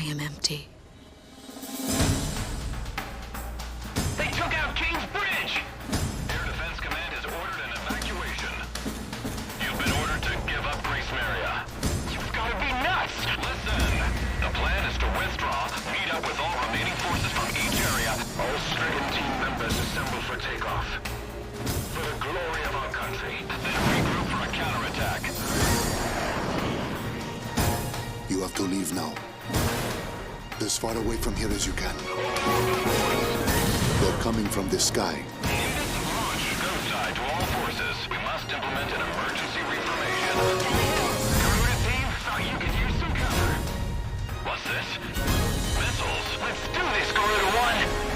I am empty. They took out King's Bridge! Air Defense Command has ordered an evacuation. You've been ordered to give up Grace Maria. You've got to be nuts! Listen, the plan is to withdraw, meet up with all remaining forces from each area. All stricken team members assemble for takeoff. For the glory of our country, then regroup for a counterattack. You have to leave now. As far away from here as you can. They're coming from the sky. Launch, go side to all forces. We must implement an emergency reformation. Garuda team, thought you could use some cover. What's this? Missiles. Let's do this, Garuda 1.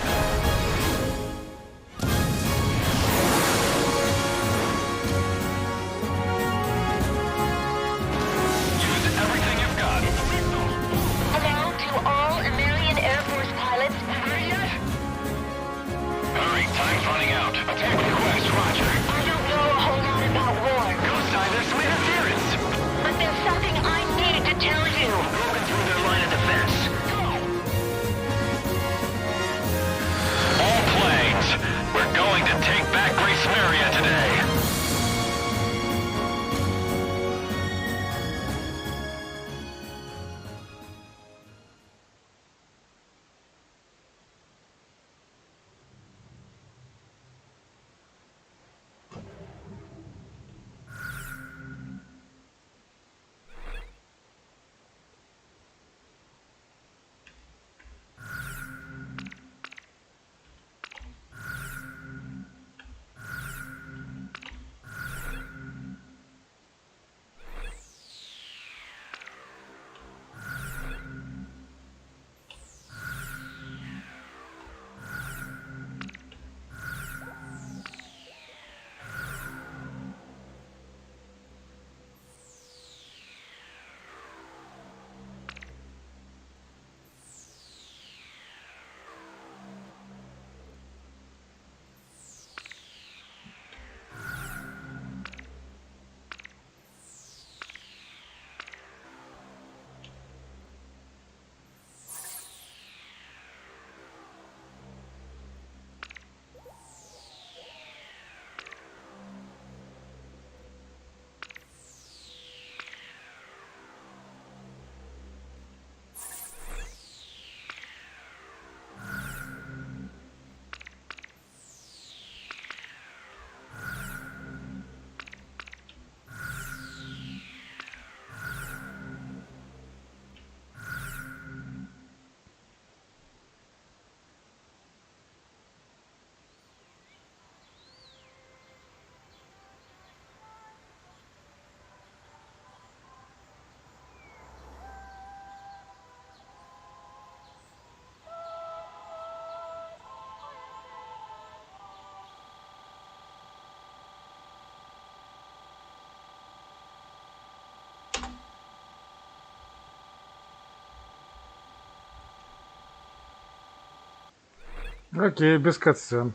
Окей, без катсцен.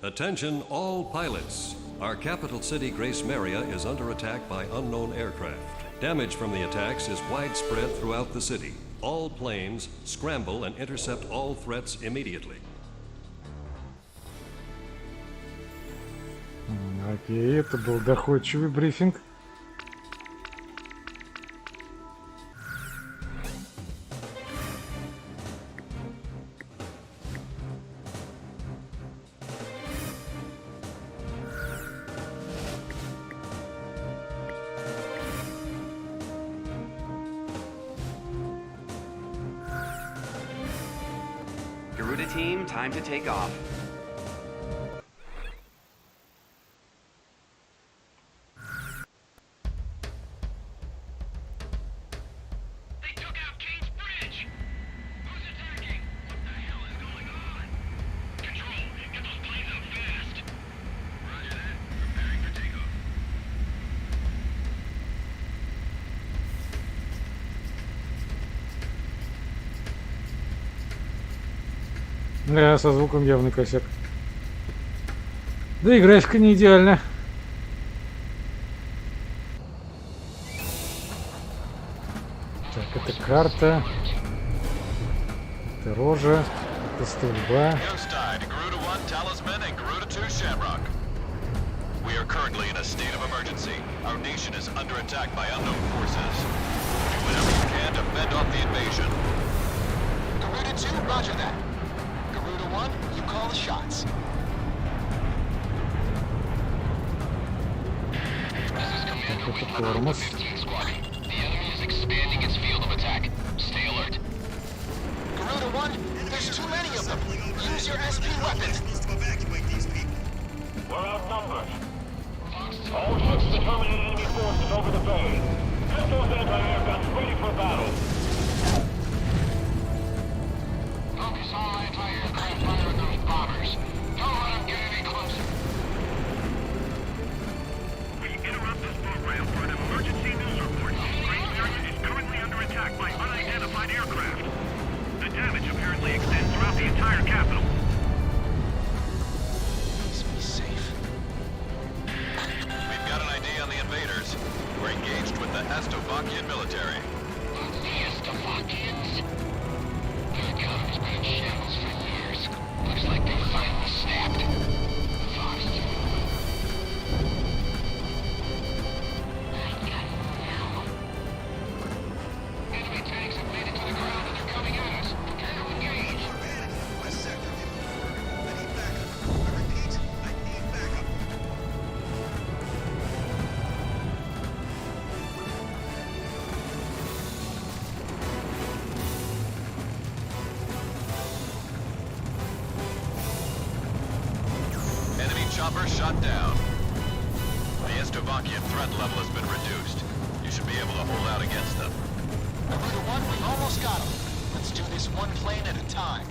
Attention all pilots. Our capital city, Grace Maria, is under attack by unknown aircraft. Damage from the attacks is widespread throughout the city. All planes scramble and intercept all threats immediately. Окей, это был доходчивый брифинг. Garuda team, time to take off. They took out King's Bridge! Who's attacking? What the hell is going on? Control, get those planes up fast. Roger that. Preparing for takeoff. Да, со звуком явный косяк. Да и графика не идеальна. Так, это карта. Это рожа. Это стрельба. We are currently in a state of emergency. Our nation is under attack by unknown forces. Do whatever you can to fend off the invasion. Garuda 2, roger that. Garuda 1, you call the shots. This is Commander Weaver, 15 Squad. The enemy is expanding its field of attack. Stay alert. Garuda 1, there's too many of them. Use your SP weapons. We're outnumbered. All ships to terminate enemy forces over the bay. Get those anti-air guns ready for battle. Focus all anti-aircraft fire on those bombers. Don't let them get any closer. We interrupt this program for an emergency news report. Great Area is currently under attack by unidentified aircraft. The damage apparently extends throughout the entire capital. We're engaged with the Slovakian military. The Slovakians? Their economy's been in shambles for years. Looks like they finally snapped. Fox 2. Enemy tanks have made it to the ground and they're coming at us. Prepare to engage. West sector. I need backup. I repeat, I need backup. Chopper shot down. The Slovakian threat level has been reduced. You should be able to hold out against them. Garuda 1, we almost got them. Let's do this one plane at a time.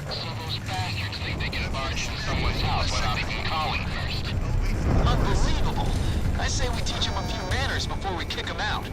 So those bastards think they can barge into someone's house without even calling first. Unbelievable. I say we teach them a few manners before we kick them out.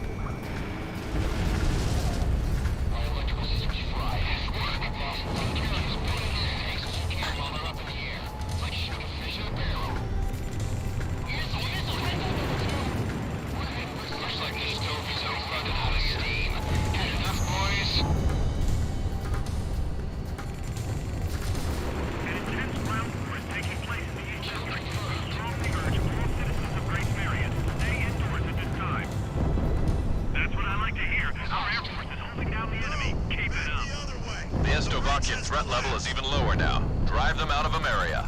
Threat level is even lower now. Drive them out of Ameria.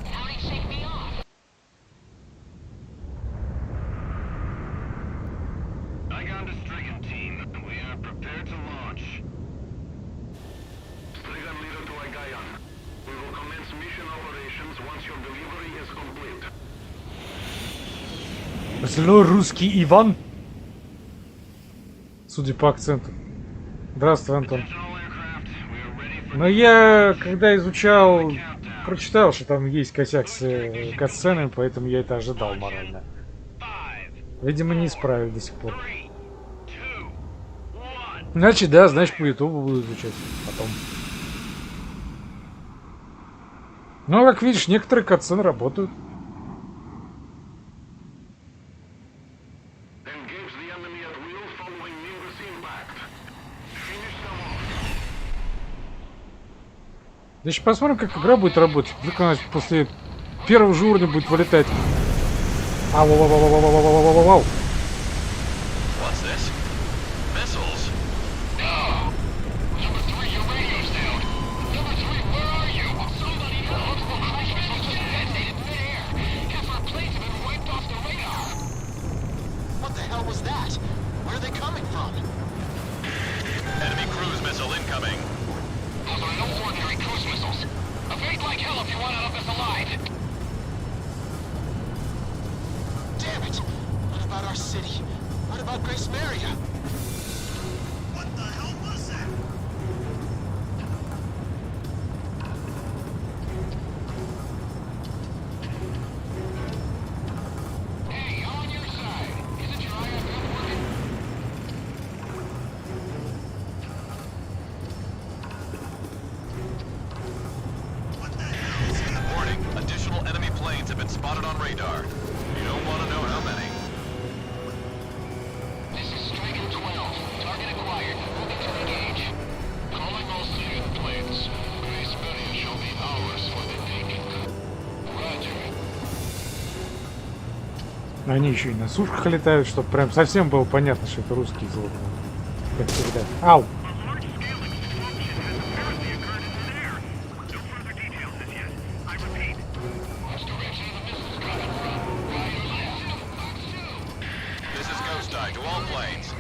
Icon to Strigan team. We are prepared to launch. Strigan leader to Icon. We will commence mission operations once your delivery is complete. Злой русский Иван. Судя по акценту. Здравствуй, Антон. Но я, когда изучал, прочитал, что там есть косяк с катсценами, поэтому я это ожидал морально. Видимо, не исправили до сих пор. Значит, да, значит, по ютубу буду изучать потом. Ну, как видишь, некоторые катсцены работают. Значит, посмотрим, как игра будет работать. Вдруг она после первого же уровня будет вылетать. Ау-ау-ау-ау-ау-ау-ау-ау-ау-ау. Они еще и на сушках летают, чтобы прям совсем было понятно, что это русский звук. Как всегда. Ау!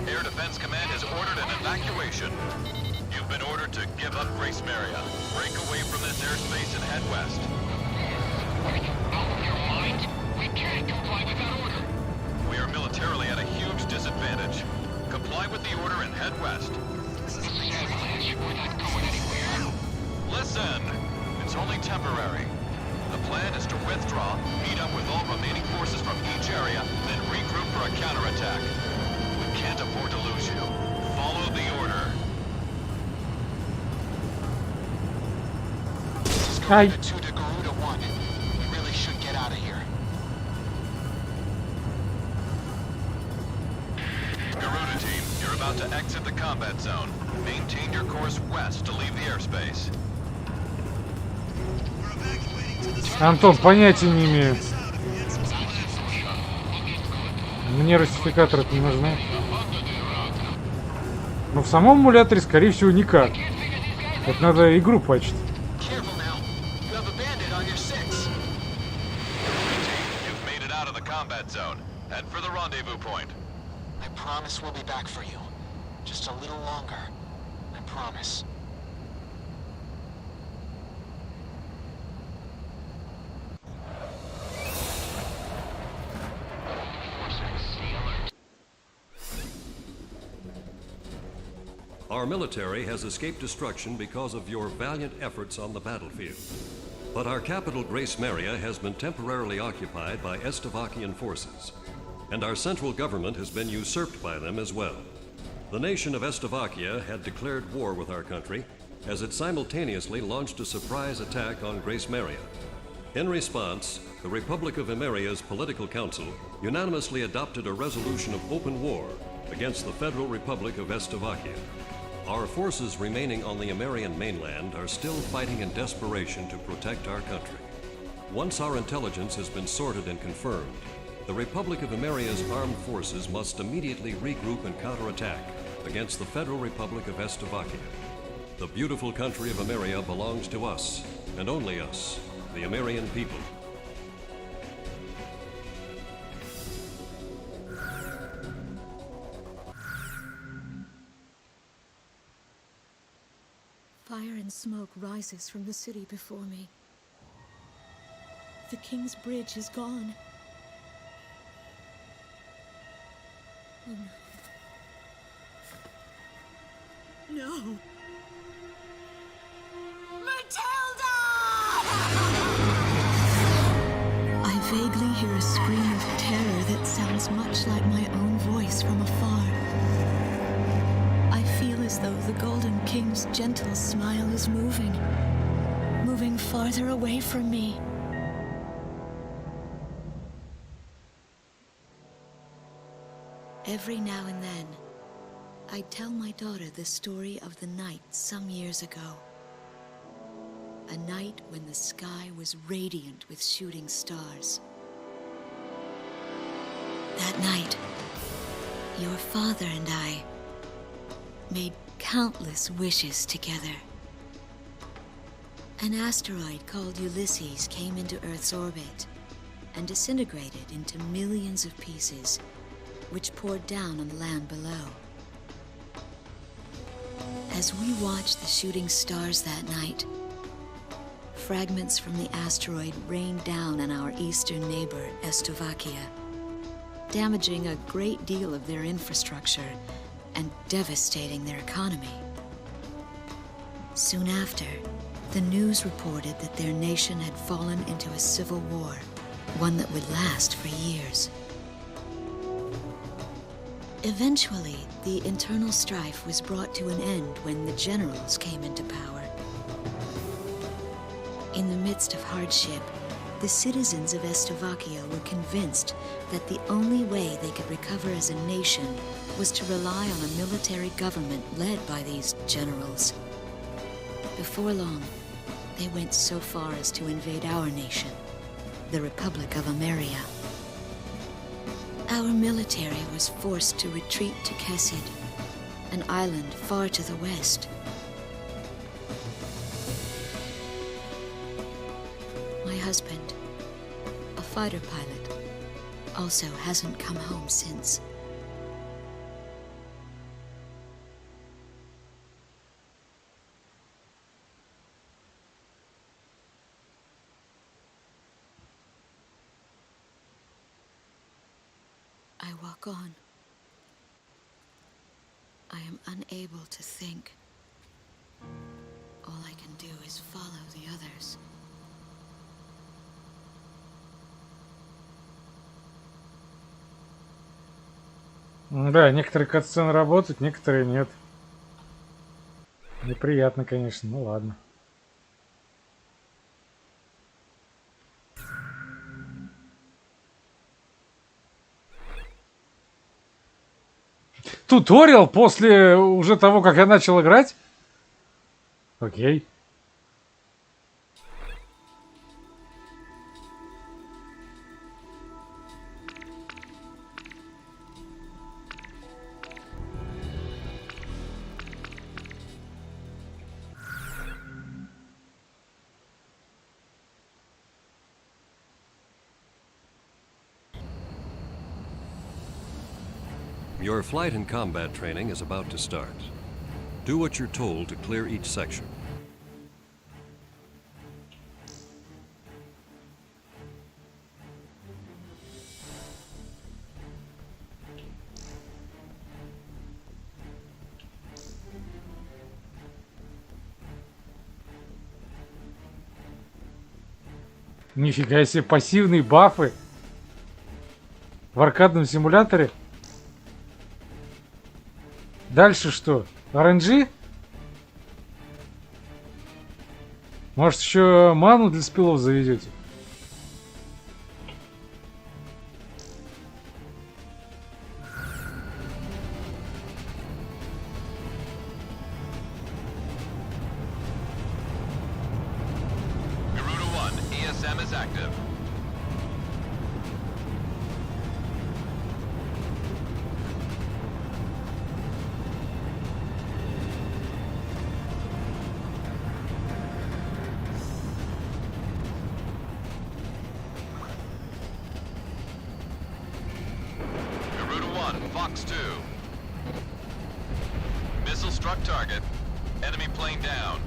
Air Defense Command has ordered an evacuation. You've been ordered to give up Grace Maria. Break away from this airspace and head west. Are you out of your mind? We can't comply with that order. We are militarily at a huge disadvantage. Comply with the order and head west. This is an avalanche. We're not going anywhere. Listen! It's only temporary. The plan is to withdraw, meet up with all remaining forces from each area, then regroup for a counterattack. Can't afford to lose you. Follow the order. Hi. 2 to Garuda 1. We really should get out of here. Garuda team, you're about to exit the combat zone. Maintain your course west to leave the airspace. Антон, понятия не имею. Мне русификаторы не нужны. Но в самом эмуляторе, скорее всего, никак. Это надо игру пачить. Our military has escaped destruction because of your valiant efforts on the battlefield. But our capital, Grace Maria, has been temporarily occupied by Estavakian forces, and our central government has been usurped by them as well. The nation of Estavakia had declared war with our country as it simultaneously launched a surprise attack on Grace Maria. In response, the Republic of Emeria's Political Council unanimously adopted a resolution of open war against the Federal Republic of Estavakia. Our forces remaining on the Emerian mainland are still fighting in desperation to protect our country. Once our intelligence has been sorted and confirmed, the Republic of Emeria's armed forces must immediately regroup and counterattack against the Federal Republic of Estavakia. The beautiful country of Emeria belongs to us, and only us, the Emerian people. Fire and smoke rises from the city before me. The King's Bridge is gone. Oh no. No! Matilda! I vaguely hear a scream of terror that sounds much like my own voice from afar. I feel as though the Golden King's gentle smile is moving farther away from me. Every now and then, I tell my daughter the story of the night some years ago. A night when the sky was radiant with shooting stars. That night, your father and I made countless wishes together. An asteroid called Ulysses came into Earth's orbit and disintegrated into millions of pieces, which poured down on the land below. As we watched the shooting stars that night, fragments from the asteroid rained down on our eastern neighbor, Estavakia, damaging a great deal of their infrastructure and devastating their economy. Soon after, the news reported that their nation had fallen into a civil war, one that would last for years. Eventually, the internal strife was brought to an end when the generals came into power. In the midst of hardship, the citizens of Estavakia were convinced that the only way they could recover as a nation was to rely on a military government led by these generals. Before long, they went so far as to invade our nation, the Republic of Emeria. Our military was forced to retreat to Kessid, an island far to the west. My husband, a fighter pilot, also hasn't come home since. I walk on. I am unable to think. All I can do is follow the others. Да, некоторые катсцены работают, некоторые нет. Неприятно, конечно, ну ладно. Туториал после уже того, как я начал играть? Окей. Your flight and combat training is about to start. Do what you're told to clear each section. Нифига себе, пассивные бафы в аркадном симуляторе. Дальше что? RNG? Может, еще ману для спилов заведете? Fox 2. Missile struck target. Enemy plane down.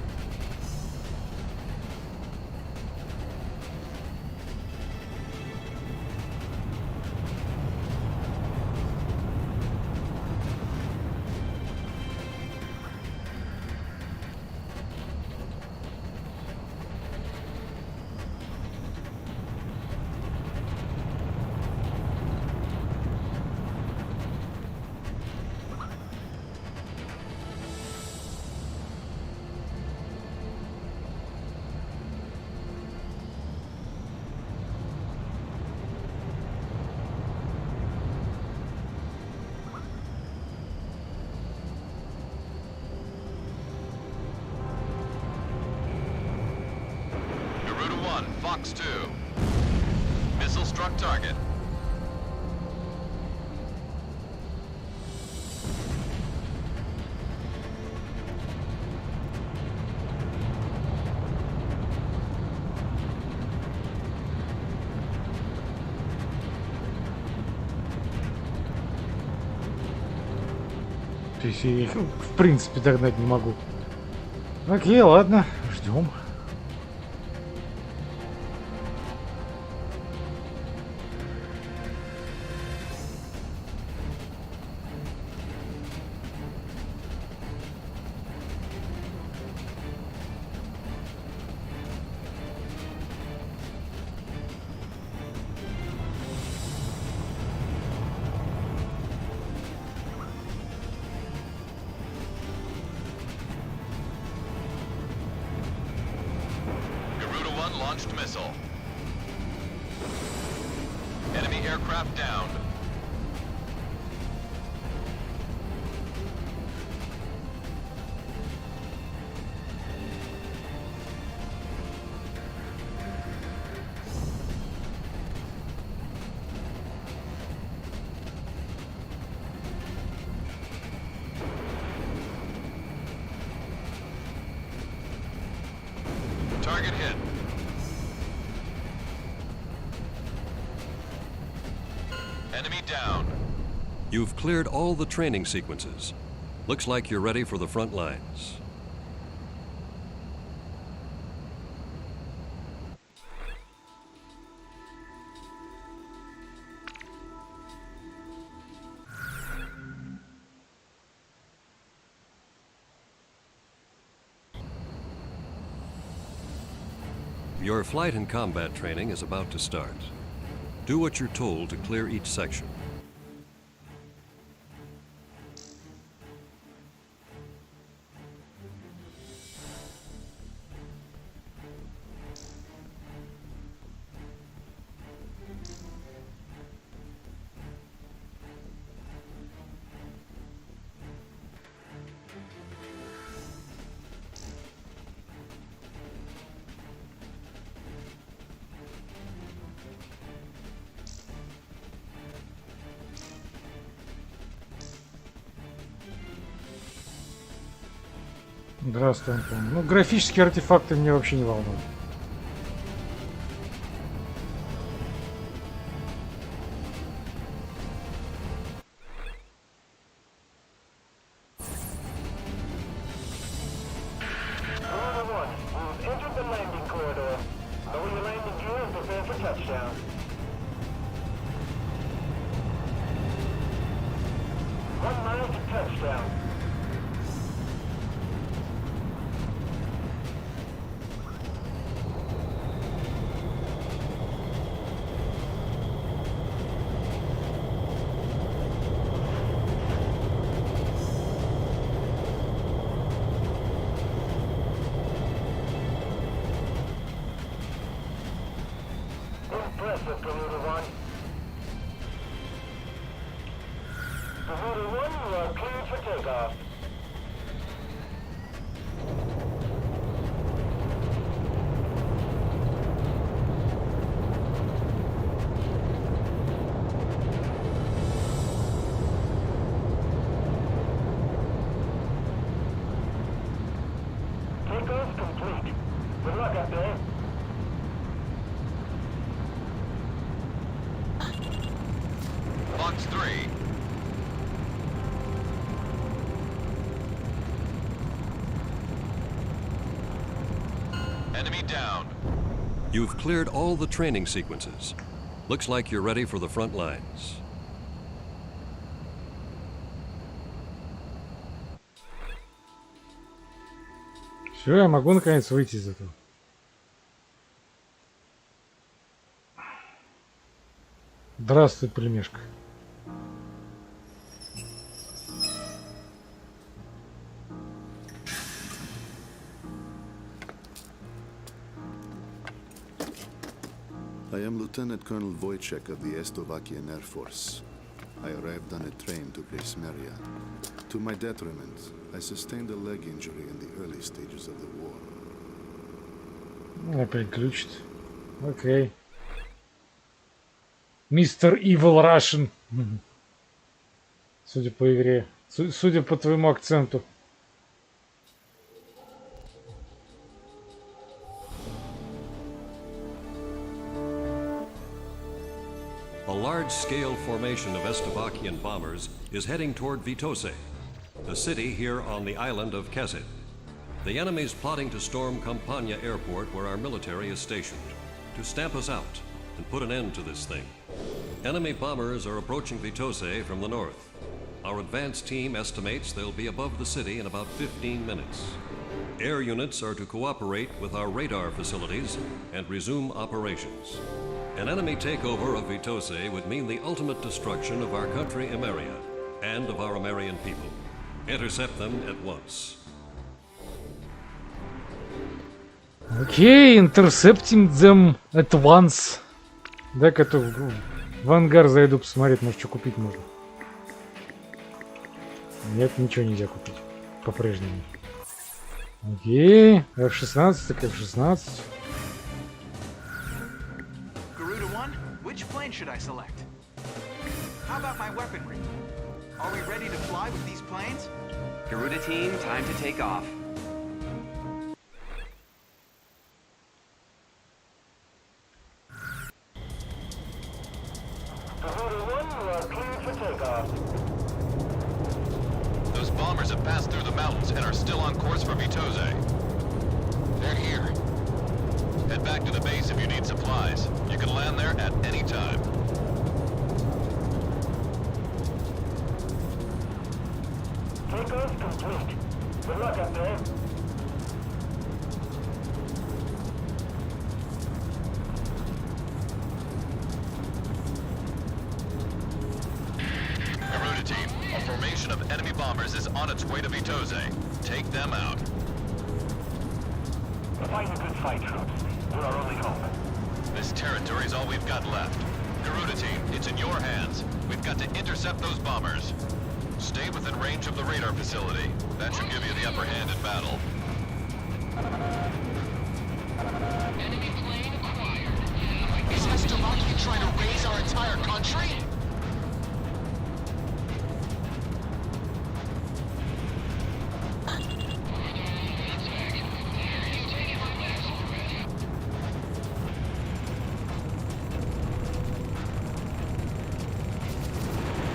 Fox 2. Missile struck target. Я их, в принципе, догнать не могу. Окей, ладно, ждем. Launched missile. Enemy aircraft down. You've cleared all the training sequences. Looks like you're ready for the front lines. Your flight and combat training is about to start. Do what you're told to clear each section. Здравствуй, Антон. Ну, графические артефакты меня вообще не волнуют. Box 3. Enemy down. You've cleared all the training sequences. Looks like you're ready for the front lines. Все, я могу наконец выйти из этого. Здравствуй, племешка. I am Lieutenant Colonel Wojciech of the Slovakian Air Force. I arrived on a train to Grace Maria. To my detriment, I sustained a leg injury in the early stages of the war. Опять глючит. Окей. Мистер Evil Russian. Судя по игре. Судя по твоему акценту. A large-scale formation of Slovakian bombers is heading toward Vitose, a city here on the island of Kazid. The enemy's plotting to storm Campania airport where our military is stationed, to stamp us out and put an end to this thing. Enemy bombers are approaching Vitose from the north. Our advance team estimates they'll be above the city in about 15 minutes. Air units are to cooperate with our radar facilities and resume operations. An enemy takeover of Vitose would mean the ultimate destruction of our country Emeria and of our Emerian people. Intercept them at once. Окей, intercepting them at once. Дай-ка в ангар зайду посмотреть, может, что купить можно. Нет, ничего нельзя купить. По-прежнему. Окей, F-16, так F-16. Which plane should I select? How about my weaponry? Are we ready to fly with these planes? Garuda team, time to take off. Garuda 1, you are cleared for takeoff. course for Vitose. They're here. Head back to the base if you need supplies. You can land there at any time. Takeoff complete. Good luck up there. Garuda team, a formation of enemy bombers is on its way to Vitose. Take them out. Fight a good fight, troops. We're our only hope. This territory's all we've got left. Garuda team, it's in your hands. We've got to intercept those bombers. Stay within range of the radar facility. That should give you the upper hand in battle. Enemy plane acquired. Is Estovakia trying to raise our entire country?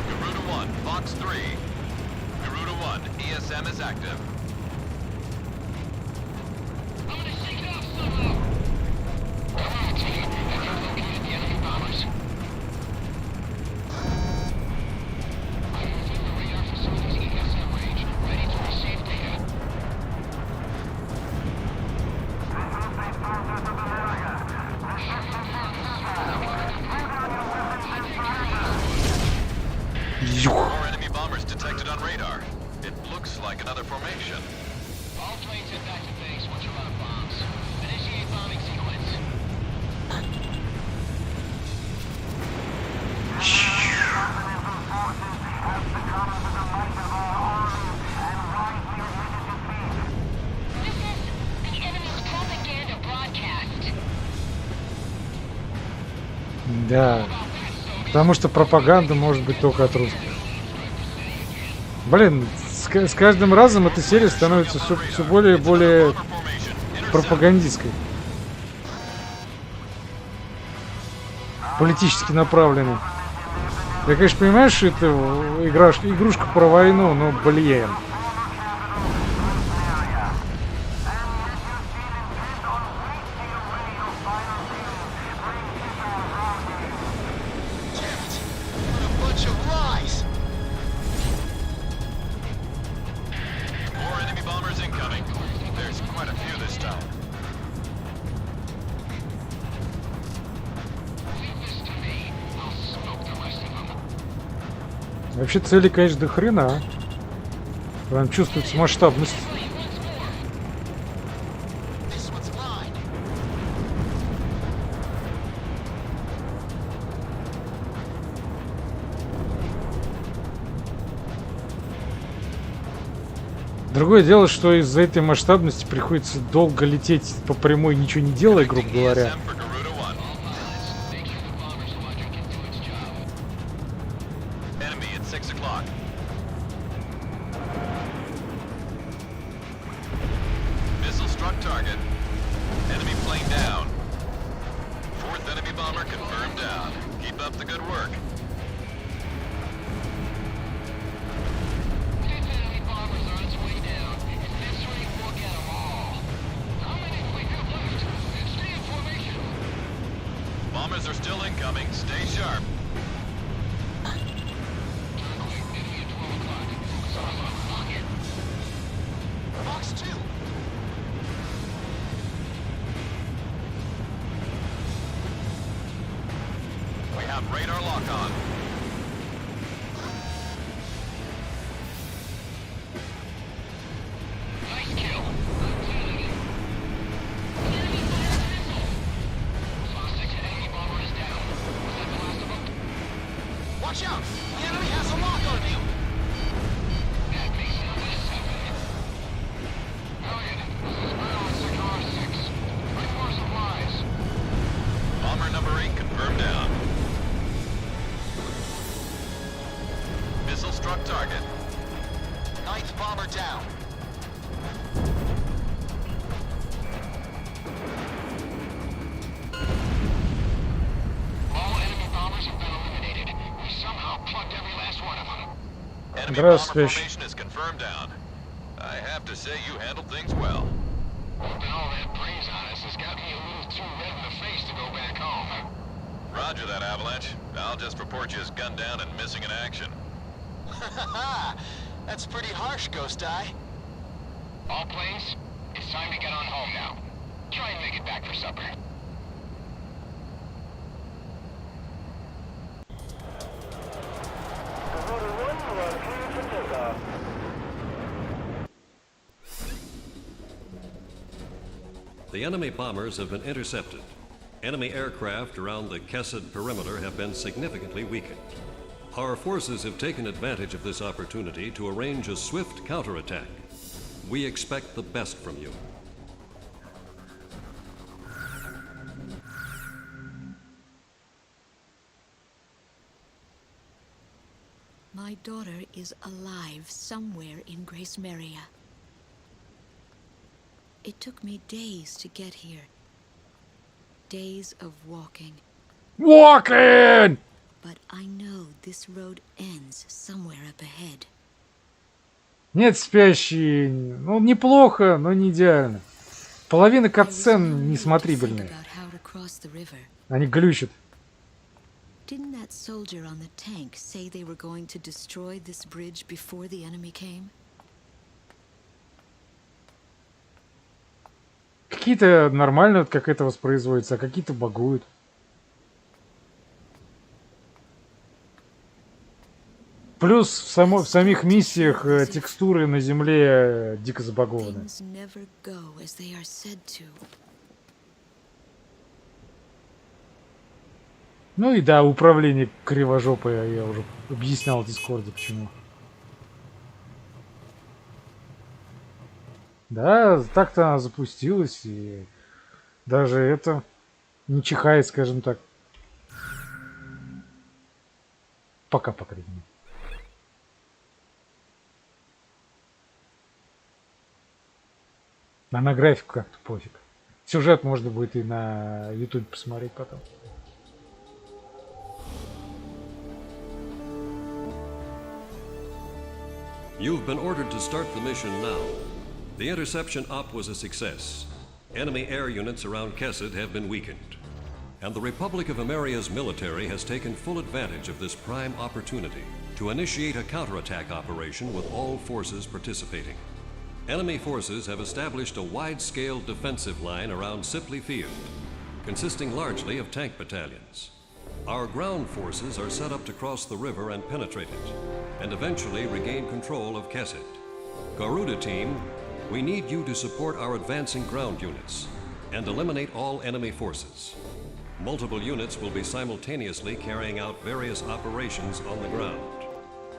Garuda 1, Fox 3. Garuda 1, ESM is active. I'm gonna shake it off somehow. Come on, team. I've located the enemy bombers. I'm within the radar facility's ESM range, ready to receive data. More enemy bombers detected on radar. It looks like another formation. All planes head back to base once you're out of bombs. Initiate bombing sequence. This is the enemy's propaganda broadcast. Да. Потому что пропаганда может быть только от русских. Блин, с каждым разом эта серия становится все более и более пропагандистской. Политически направленной. Я, конечно, понимаю, что это игрушка про войну, но, блин. What a bunch of lies! More enemy bombers incoming. There's quite a few this time. Вообще цели, конечно, до хрена. Прям чувствуется масштабность. This one's mine. Другое дело, что из-за этой масштабности приходится долго лететь по прямой, ничего не делая, грубо говоря. ESM for Garuda 1. Enemy at 6 o'clock. Missile struck target. Enemy plane down. Fourth enemy bomber confirmed down. Keep up the good work. Fifth enemy bombers are on its way down. If this way, we'll get them all. How many do we have left? Stay in formation. Bombers are still incoming. Stay sharp. Enemy at 12 o'clock. Focus on our rocket. Fox 2. We have radar lock on. Nice kill. Enemy fire missile. Fox 6 enemy bomber is down. Was that the last of them? Watch out! The enemy has a lock on you! That base number is 7. Elliot, this is Battle at Sector R6. Ready for supplies. Bomber number 8 confirmed down. Missile struck target. Ninth bomber down. All enemy bombers have been eliminated. We somehow plugged every last one of them. Enemy Здравствуй. bomber formation is confirmed down. I have to say you handled well. Dumping all that praise on us has got me a little too red in the face to go back home. Roger that, Avalanche. I'll just report you as gunned down and missing in action. That's pretty harsh, Ghost Eye. All planes, it's time to get on home now. Try and make it back for supper. Garuda 1, you are clear for takeoff. The enemy bombers have been intercepted. Enemy aircraft around the Kesed perimeter have been significantly weakened. Our forces have taken advantage of this opportunity to arrange a swift counterattack. We expect the best from you. My daughter is alive somewhere in Grace Maria. It took me days to get here. Days of walking. Walking! But I know this road ends somewhere up ahead. Нет, спящий. Ну, неплохо, но не идеально. Половина катсцен несмотрибельная. Они глючат. Didn't that soldier on the tank say they were going to destroy this bridge before the enemy came? Какие-то нормально, вот как это воспроизводится, а какие-то багуют. Плюс в самих миссиях текстуры на земле дико забагованы. Ну и да, управление кривожопое, я уже объяснял в Дискорде почему. Да, так-то она запустилась, и даже это не чихает, скажем так. Пока, по крайней мере. А на графику как-то пофиг. Сюжет можно будет и на YouTube посмотреть потом. You've been ordered to start the mission now. The interception op was a success. Enemy air units around Kesed have been weakened. And the Republic of Ameria's military has taken full advantage of this prime opportunity to initiate a counterattack operation with all forces participating. Enemy forces have established a wide-scale defensive line around Sipley Field, consisting largely of tank battalions. Our ground forces are set up to cross the river and penetrate it, and eventually regain control of Kesed. Garuda team, we need you to support our advancing ground units and eliminate all enemy forces. Multiple units will be simultaneously carrying out various operations on the ground.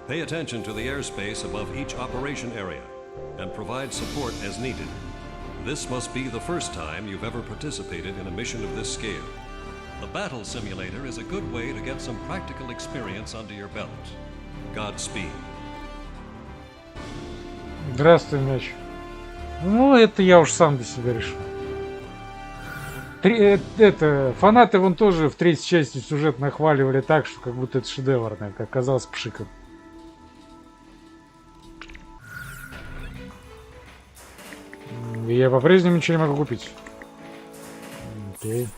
Pay attention to the airspace above each operation area and provide support as needed. This must be the first time you've ever participated in a mission of this scale. The battle simulator is a good way to get some practical experience under your belt. Godspeed. Здравствуй, мяч. Ну, это я уж сам для себя решил. Фанаты вон тоже в третьей части сюжет нахваливали так, что как будто это шедеврное, как оказалось пшиком. Я по-прежнему ничего не могу купить. Окей.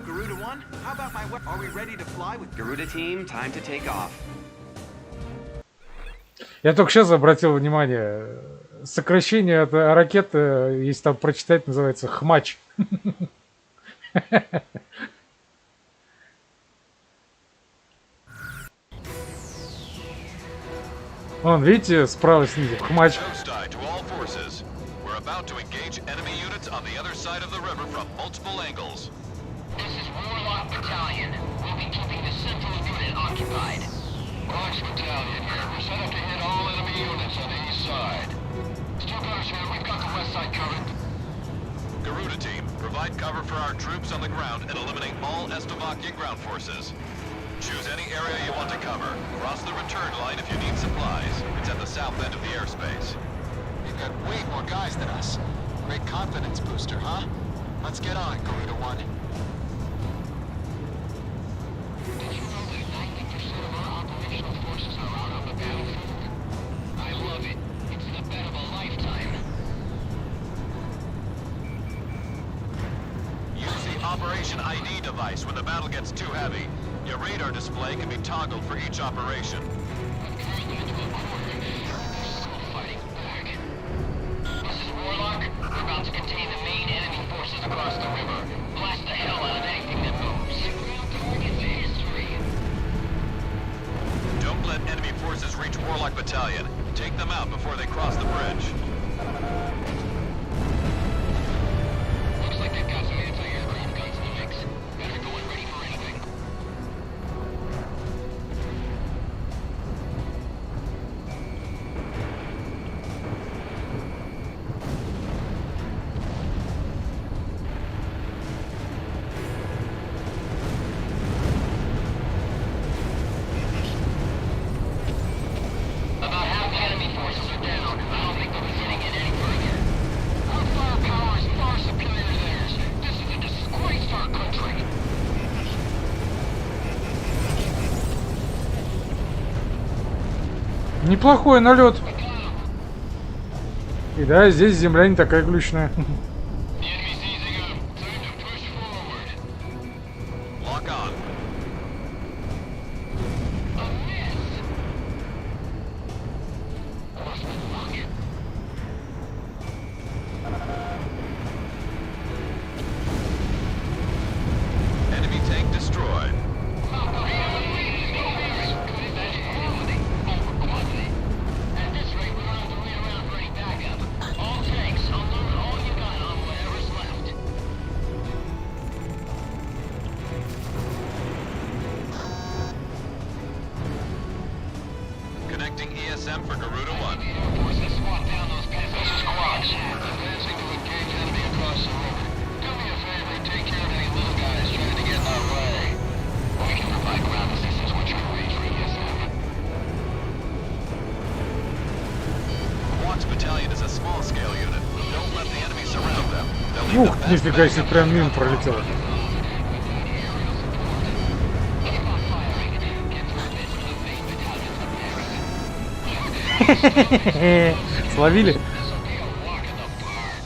Garuda 1, how about my weapon? Are we ready to fly with Garuda team? Time to take off. Я только сейчас обратил внимание, сокращение от ракеты, если там прочитать, называется ХМАЧ. Вон, видите, справа снизу ХМАЧ. Rock's battalion here. We're set up to hit all enemy units on the east side. Still got us here. We've got the west side covered. Garuda team, provide cover for our troops on the ground and eliminate all Slovakian ground forces. Choose any area you want to cover. Cross the return line if you need supplies. It's at the south end of the airspace. We've got way more guys than us. Great confidence booster, huh? Let's get on, Garuda 1. Did you know that 90% of our operational forces are out on the battlefield? Operation ID device when the battle gets too heavy. Your radar display can be toggled for each operation. I'm currently into a quarter and there's still fighting back. This is Warlock. We're about to contain the main enemy forces across the river. Blast the hell out of anything that moves. Ground target history. Don't let enemy forces reach Warlock Battalion. Take them out before they cross the bridge. Looks like they've got some anti-aircraft guns in the mix. Better go in ready for anything. About half the enemy forces are down. I don't think they'll be getting in any further. Our firepower is far superior to theirs. This is a disgrace to our country. Неплохой налет. И да, здесь земля не такая глючная. The enemy's easing up. Time to push forward. Lock on. A miss. Must be luck. Enemy tank destroyed. At this rate, we don't have to wait around for any backup. All tanks, unload all you got on whatever's left. Connecting ESM for Garuda 1. Air forces swat down those peasants. Squads, advancing to engage enemy across the river. Do me a favor and take care of any little guys trying to get in our way. We can provide ground assistance once you're ready for ESM. Watch Battalion is a small-scale unit. Don't let the enemy surround them. They'll need Ух, the best нифига себе, прям мимо пролетело. Keep on firing. Get through this to the main battalion's objectives. Словили? This'll be a walk in the park.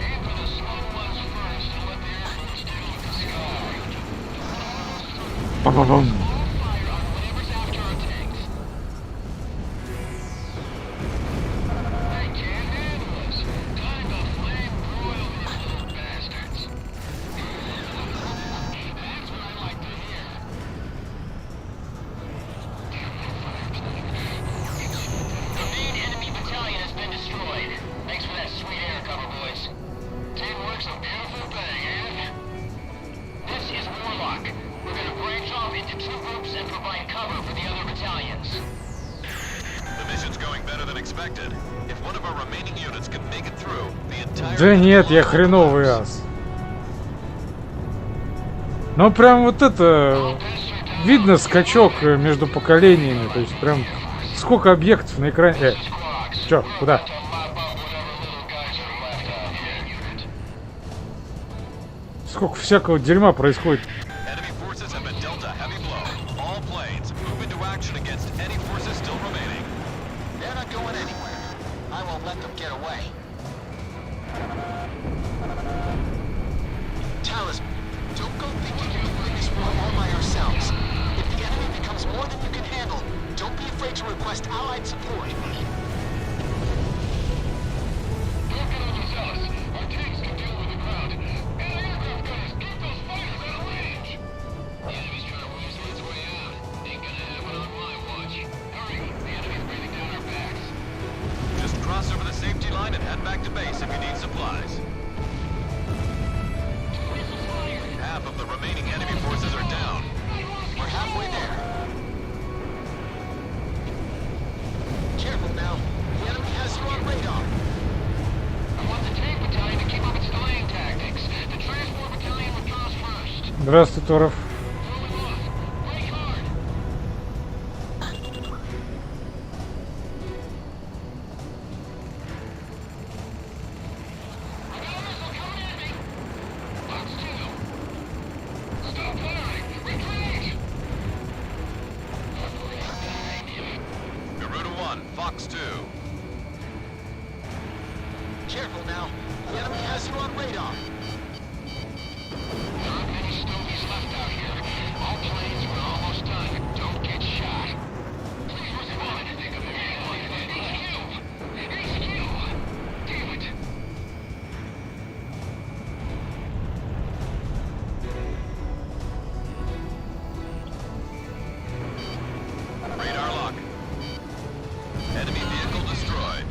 Aim for the small ones first and let the airplanes deal with the sky. Па-па-пам. All fire on whatever's after our tanks. They can't handle us. Time to flame broil these little bastards. That's what I like to hear. The main enemy battalion has been destroyed. Thanks for that sweet air cover, boys. Teamwork's a beautiful thing, ain't it? This is Warlock. We're gonna branch off into two groups and provide cover for the other battalions. The mission's going better than expected. If one of our remaining units can make it through, the entire... Да нет, я хреновый ас. Ну прям вот это... Видно скачок между поколениями. То есть прям сколько объектов на экране. Чё, куда? To mop up whatever little guys are left out here, unit. Сколько всякого дерьма происходит. Enemy forces have been dealt a heavy blow. All planes, move into action against any forces still remaining. They're not going anywhere. I won't let them get away. Talus, don't go thinking you can win this war all by ourselves. If the enemy becomes more than you can handle, don't be afraid to request allied support. Don't get overzealous. Our tanks can deal with the ground. Anti-aircraft gunners, keep those fighters out of range. The enemy's trying to weasel its way out. Ain't gonna happen on my watch. Hurry, the enemy's breathing down our backs. Just cross over the safety line and head back to base if you need supplies. Missiles fired. Half of the remaining enemy forces are down. We're halfway there. Careful now. The enemy has you on radar. I want the tank battalion to keep up its delaying tactics. The transport battalion withdraws first. Здравствуй, Торов. Throwing off. Brake hard. I got a missile coming at me. Box 2. Stop firing. Retreat. Garuda 1, Fox 2. Careful careful now. The enemy has you on radar. Not many stogies left out here. All planes were almost done. Don't get shot. Please respond. HQ! Damn it! Radar lock. Enemy vehicle destroyed.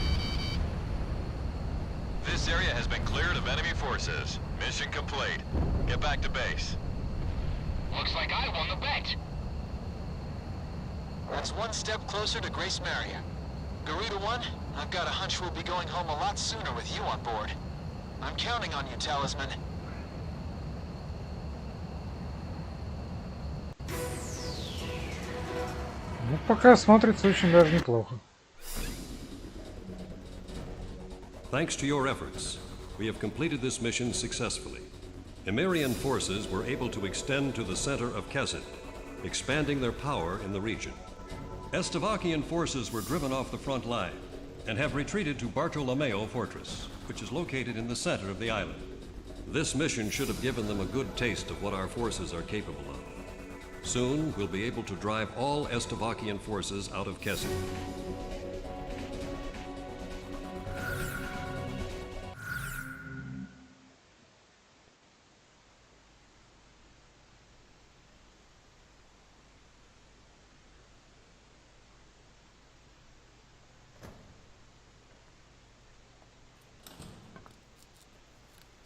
This area has been cleared of enemy forces. Mission complete. Get back to base. Looks like I won the bet. That's one step closer to Grace Maria. Garuda 1, I've got a hunch we'll be going home a lot sooner with you on board. I'm counting on you, Talisman. Ну, пока смотрится очень даже неплохо. Thanks to your efforts, we have completed this mission successfully. Emirian forces were able to extend to the center of Kesed, expanding their power in the region. Estavakian forces were driven off the front line and have retreated to Bartolomeo Fortress, which is located in the center of the island. This mission should have given them a good taste of what our forces are capable of. Soon, we'll be able to drive all Estavakian forces out of Kesed.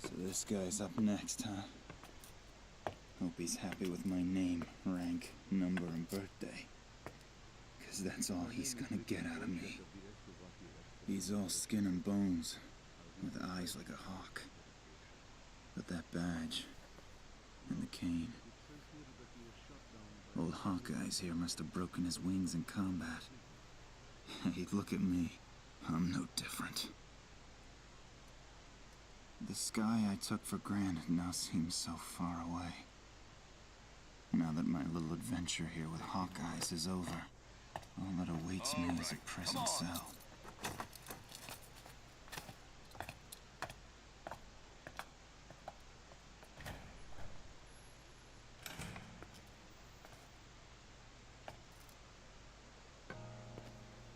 So this guy's up next, huh? Hope he's happy with my name, rank, number, and birthday. 'Cause that's all he's gonna get out of me. He's all skin and bones, with eyes like a hawk. But that badge, and the cane. Old Hawkeye's here must have broken his wings in combat. Hey, look at me. I'm no different. The sky I took for granted now seems so far away. Now that my little adventure here with Hawkeyes is over, all that awaits me is a prison cell.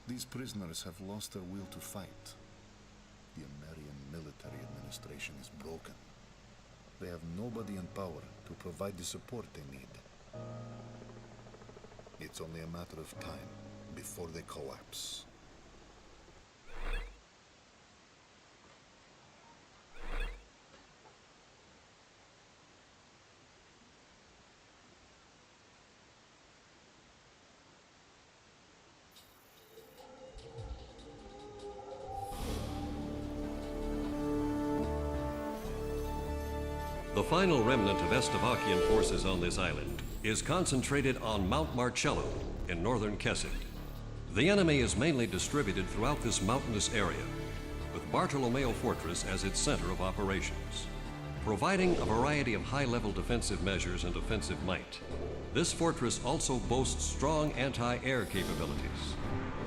These prisoners have lost their will to fight. The American military administration is broken. They have nobody in power to provide the support they need. It's only a matter of time before they collapse. The final remnant of Estavakian forces on this island is concentrated on Mount Marcello in northern Kesed. The enemy is mainly distributed throughout this mountainous area, with Bartolomeo Fortress as its center of operations, providing a variety of high-level defensive measures and offensive might. This fortress also boasts strong anti-air capabilities.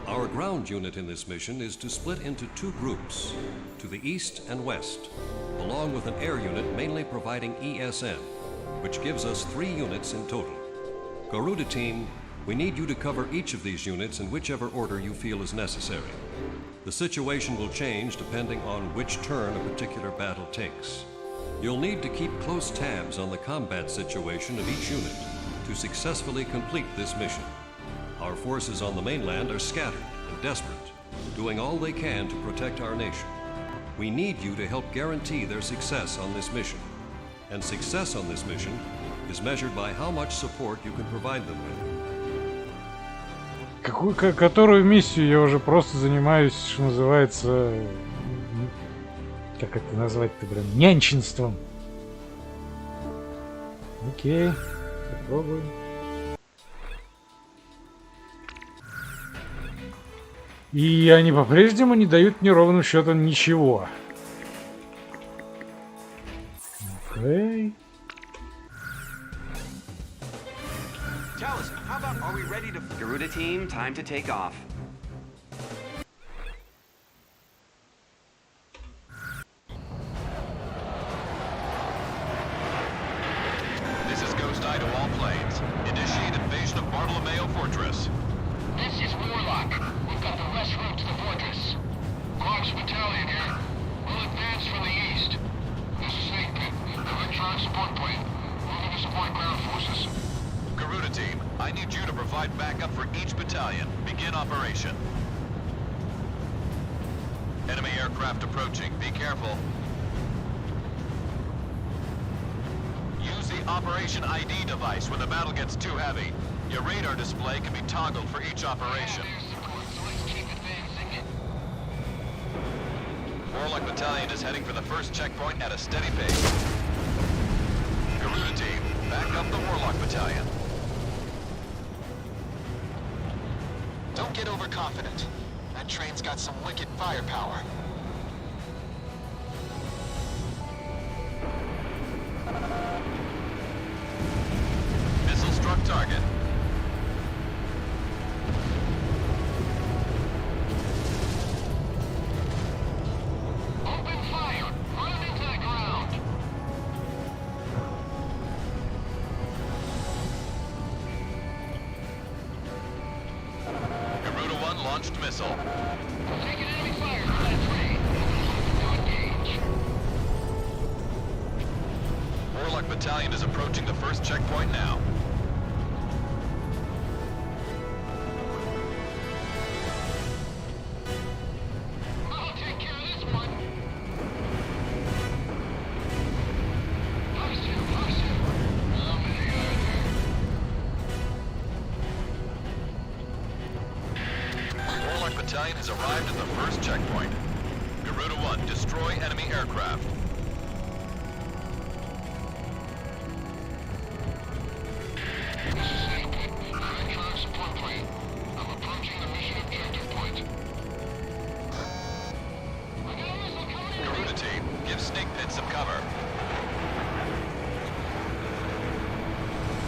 Our ground unit in this mission is to split into two groups, to the east and west, along with an air unit mainly providing ESN, which gives us 3 units in total. Garuda team, we need you to cover each of these units in whichever order you feel is necessary. The situation will change depending on which turn a particular battle takes. You'll need to keep close tabs on the combat situation of each unit to successfully complete this mission. Our forces on the mainland are scattered and desperate, doing all they can to protect our nation. We need you to help guarantee their success on this mission. And success on this mission is measured by how much support you can provide them with. Которую миссию я уже просто занимаюсь, что называется, как это назвать-то, блин, нянчинством. Окей, попробуем. И они по-прежнему не дают мне ровным счетом ничего. Окей. Talisman, how about are we ready to... Garuda team, time to take off. backup for each battalion. Begin operation. Enemy aircraft approaching. Be careful. Use the Operation ID device when the battle gets too heavy. Your radar display can be toggled for each operation. Warlock Battalion is heading for the first checkpoint at a steady pace. Garuda team, back up the Warlock Battalion. Don't get overconfident. That train's got some wicked firepower. Missile struck target. Open fire! Run into the ground! Garuda 1 launched missile. Taking enemy fire from that train. To engage. Warlock Battalion is approaching the first checkpoint now. I'll take care of this one. Push him, push him. I'm gonna get out of here. Warlock Battalion has arrived at the first checkpoint. Garuda 1, destroy enemy aircraft. This is Snake Pit. Electronic support plane. I'm approaching the mission objective point. I got a missile coming in. Garuda team, give Snake Pit some cover.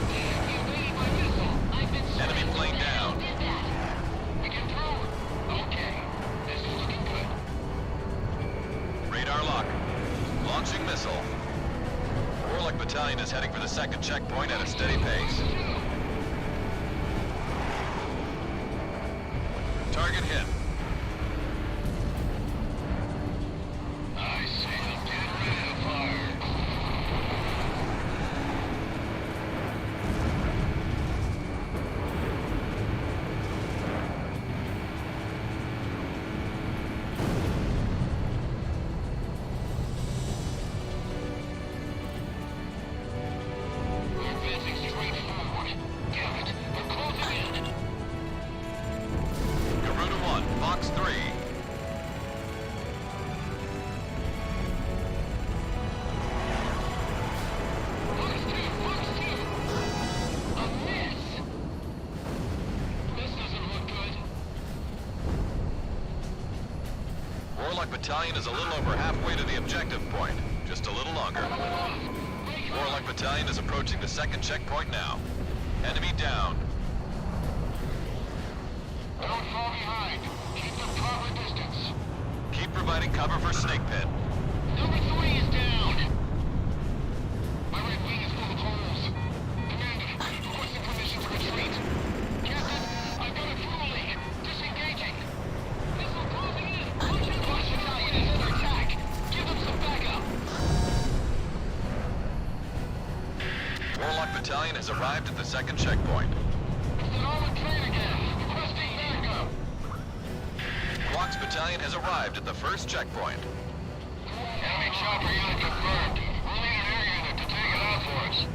He evaded my missile. I've been Enemy plane down. Did that. We can throw her. Okay. This is looking good. Radar lock. Launching missile. Warlock Battalion is heading for the second checkpoint at a steady pace. Target hit. I see them getting ready to fire. We're advancing straight forward. Damn it, they're closing in. Garuda 1, Fox 3. Fox 2, Fox 2. A miss. This doesn't look good. Warlock Battalion is a little over halfway to the objective point. Just a little longer. Warlock Battalion is approaching the second checkpoint now. Enemy down. Don't fall behind. Keep the proper distance. Keep providing cover for Snake Pit. Number 3 is down. My right wing is full of holes. Commander, requesting permission to retreat. Captain, I've got a fuel leak. Disengaging. Missile closing in. Watch Battalion is under attack. Give them some backup. Warlock Battalion has arrived at the second checkpoint. It's the Norman train again. Requesting backup. Quox Battalion has arrived at the first checkpoint. Enemy chopper unit confirmed. We'll need an air unit to take it out for us.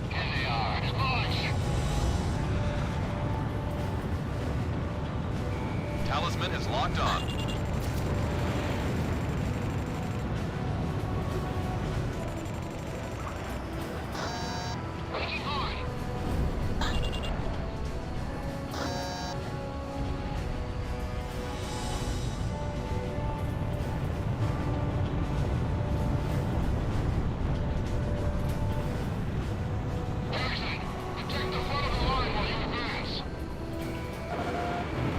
Here they are. Launch! Talisman is locked on. Making hard. Jackson, protect the front of the line while you advance.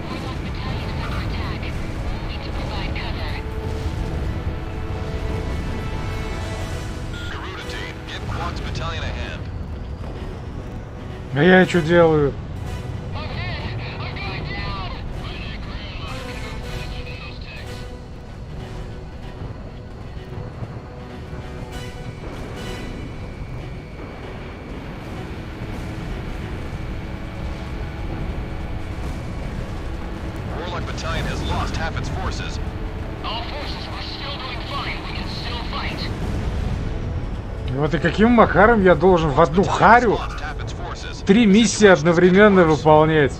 Warlock Battalion is under attack. Need to provide cover. Garuda team, give Quox Battalion a hand. А я что делаю? I'm hit! I'm going down! Those tanks. Warlock Battalion has lost half its forces. All forces were still doing fine. We can still fight. Вот и каким макаром я должен в одну харю 3 миссии одновременно выполнять?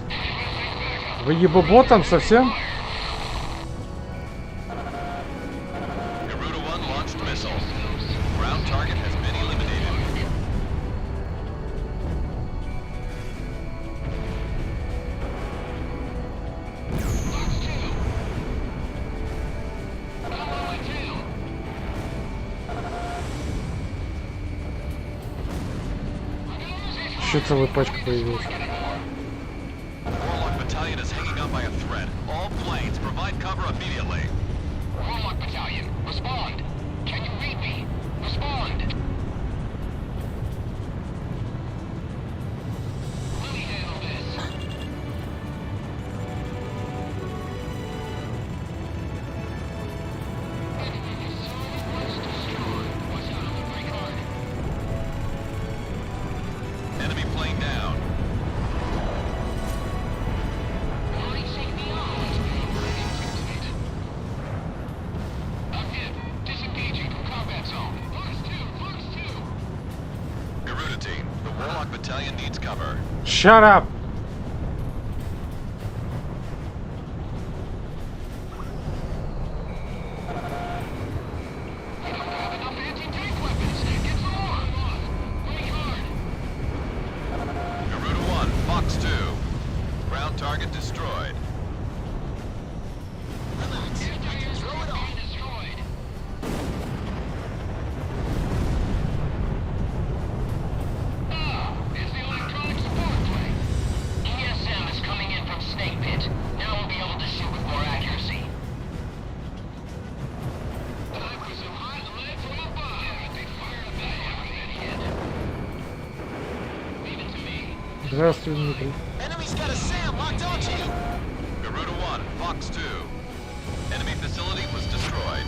Вы ебобот там совсем? Еще целая пачка появилась. Warlock Battalion is hanging on by a thread. All planes provide cover immediately. Warlock Battalion, respond. Can you read me? Respond. Let me handle this. Enemy plane down. Garuda team, the Warlock Battalion needs cover. Shut up! Garuda 1, Fox 2. Ground target destroyed. It's the electronic support plane. ESM is coming in from Snake Pit. Now we'll be able to shoot with more accuracy. Time for some hot lead from above. They fired a bat idiot. Leave it to me. Здравствуй, Дмитрий. Enemy's got a SAM locked onto you. Garuda 1, Fox 2. Enemy facility was destroyed.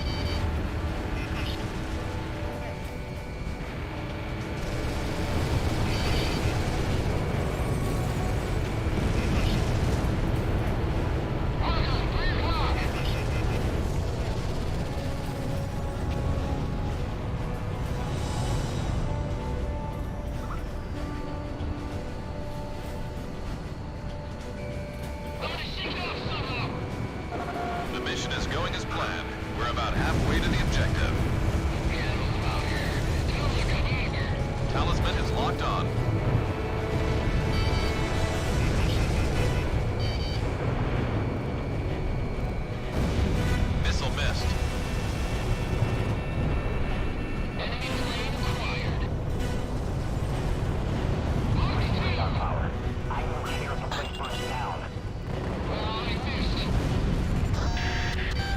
The mission is going as planned. We're about halfway to the objective. Talisman is locked on. Missile missed.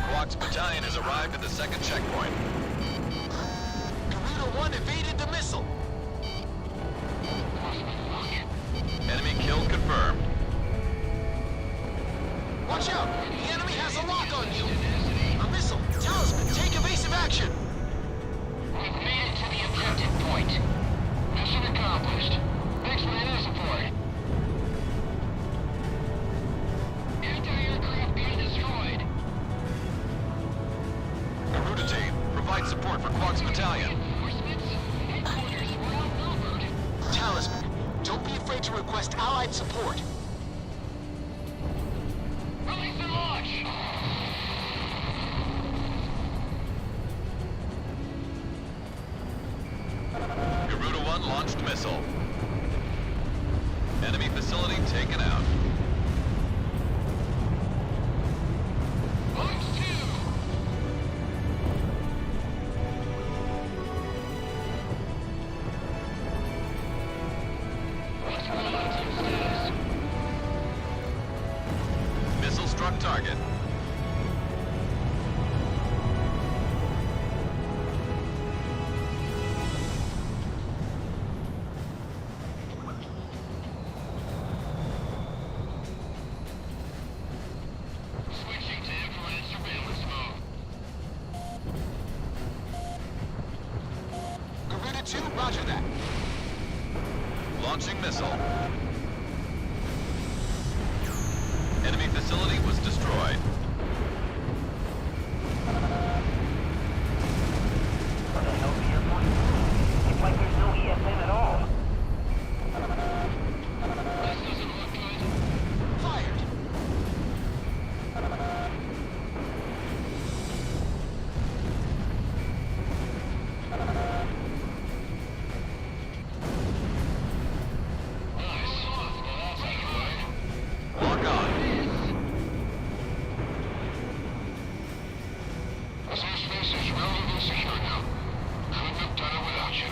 Quox Battalion has arrived at the second checkpoint. Garuda 1 evaded the missile. Enemy kill confirmed. Watch out! The enemy has a lock on you! A missile! Talisman, take evasive action! We've made it to the objective point. Mission accomplished. Thanks for the air support. Anti-aircraft being destroyed. Garuda team, provide support for Quox Battalion. Reinforcements? Headquarters were outnumbered. Talisman, don't be afraid to request allied support. Release and launch! Garuda 1 launched missile. Enemy facility taken out. Box 2! What's relative status? Missile struck target. Switching to infrared surveillance mode. Garuda 2, roger that. Launching missile. Enemy facility was destroyed. What the hell, the airport? It's like there's no ESN at all. This doesn't look good. Fired. Nice. Well, that's out of the way. Lock on. This airspace is relatively secure now. Couldn't have done it without you.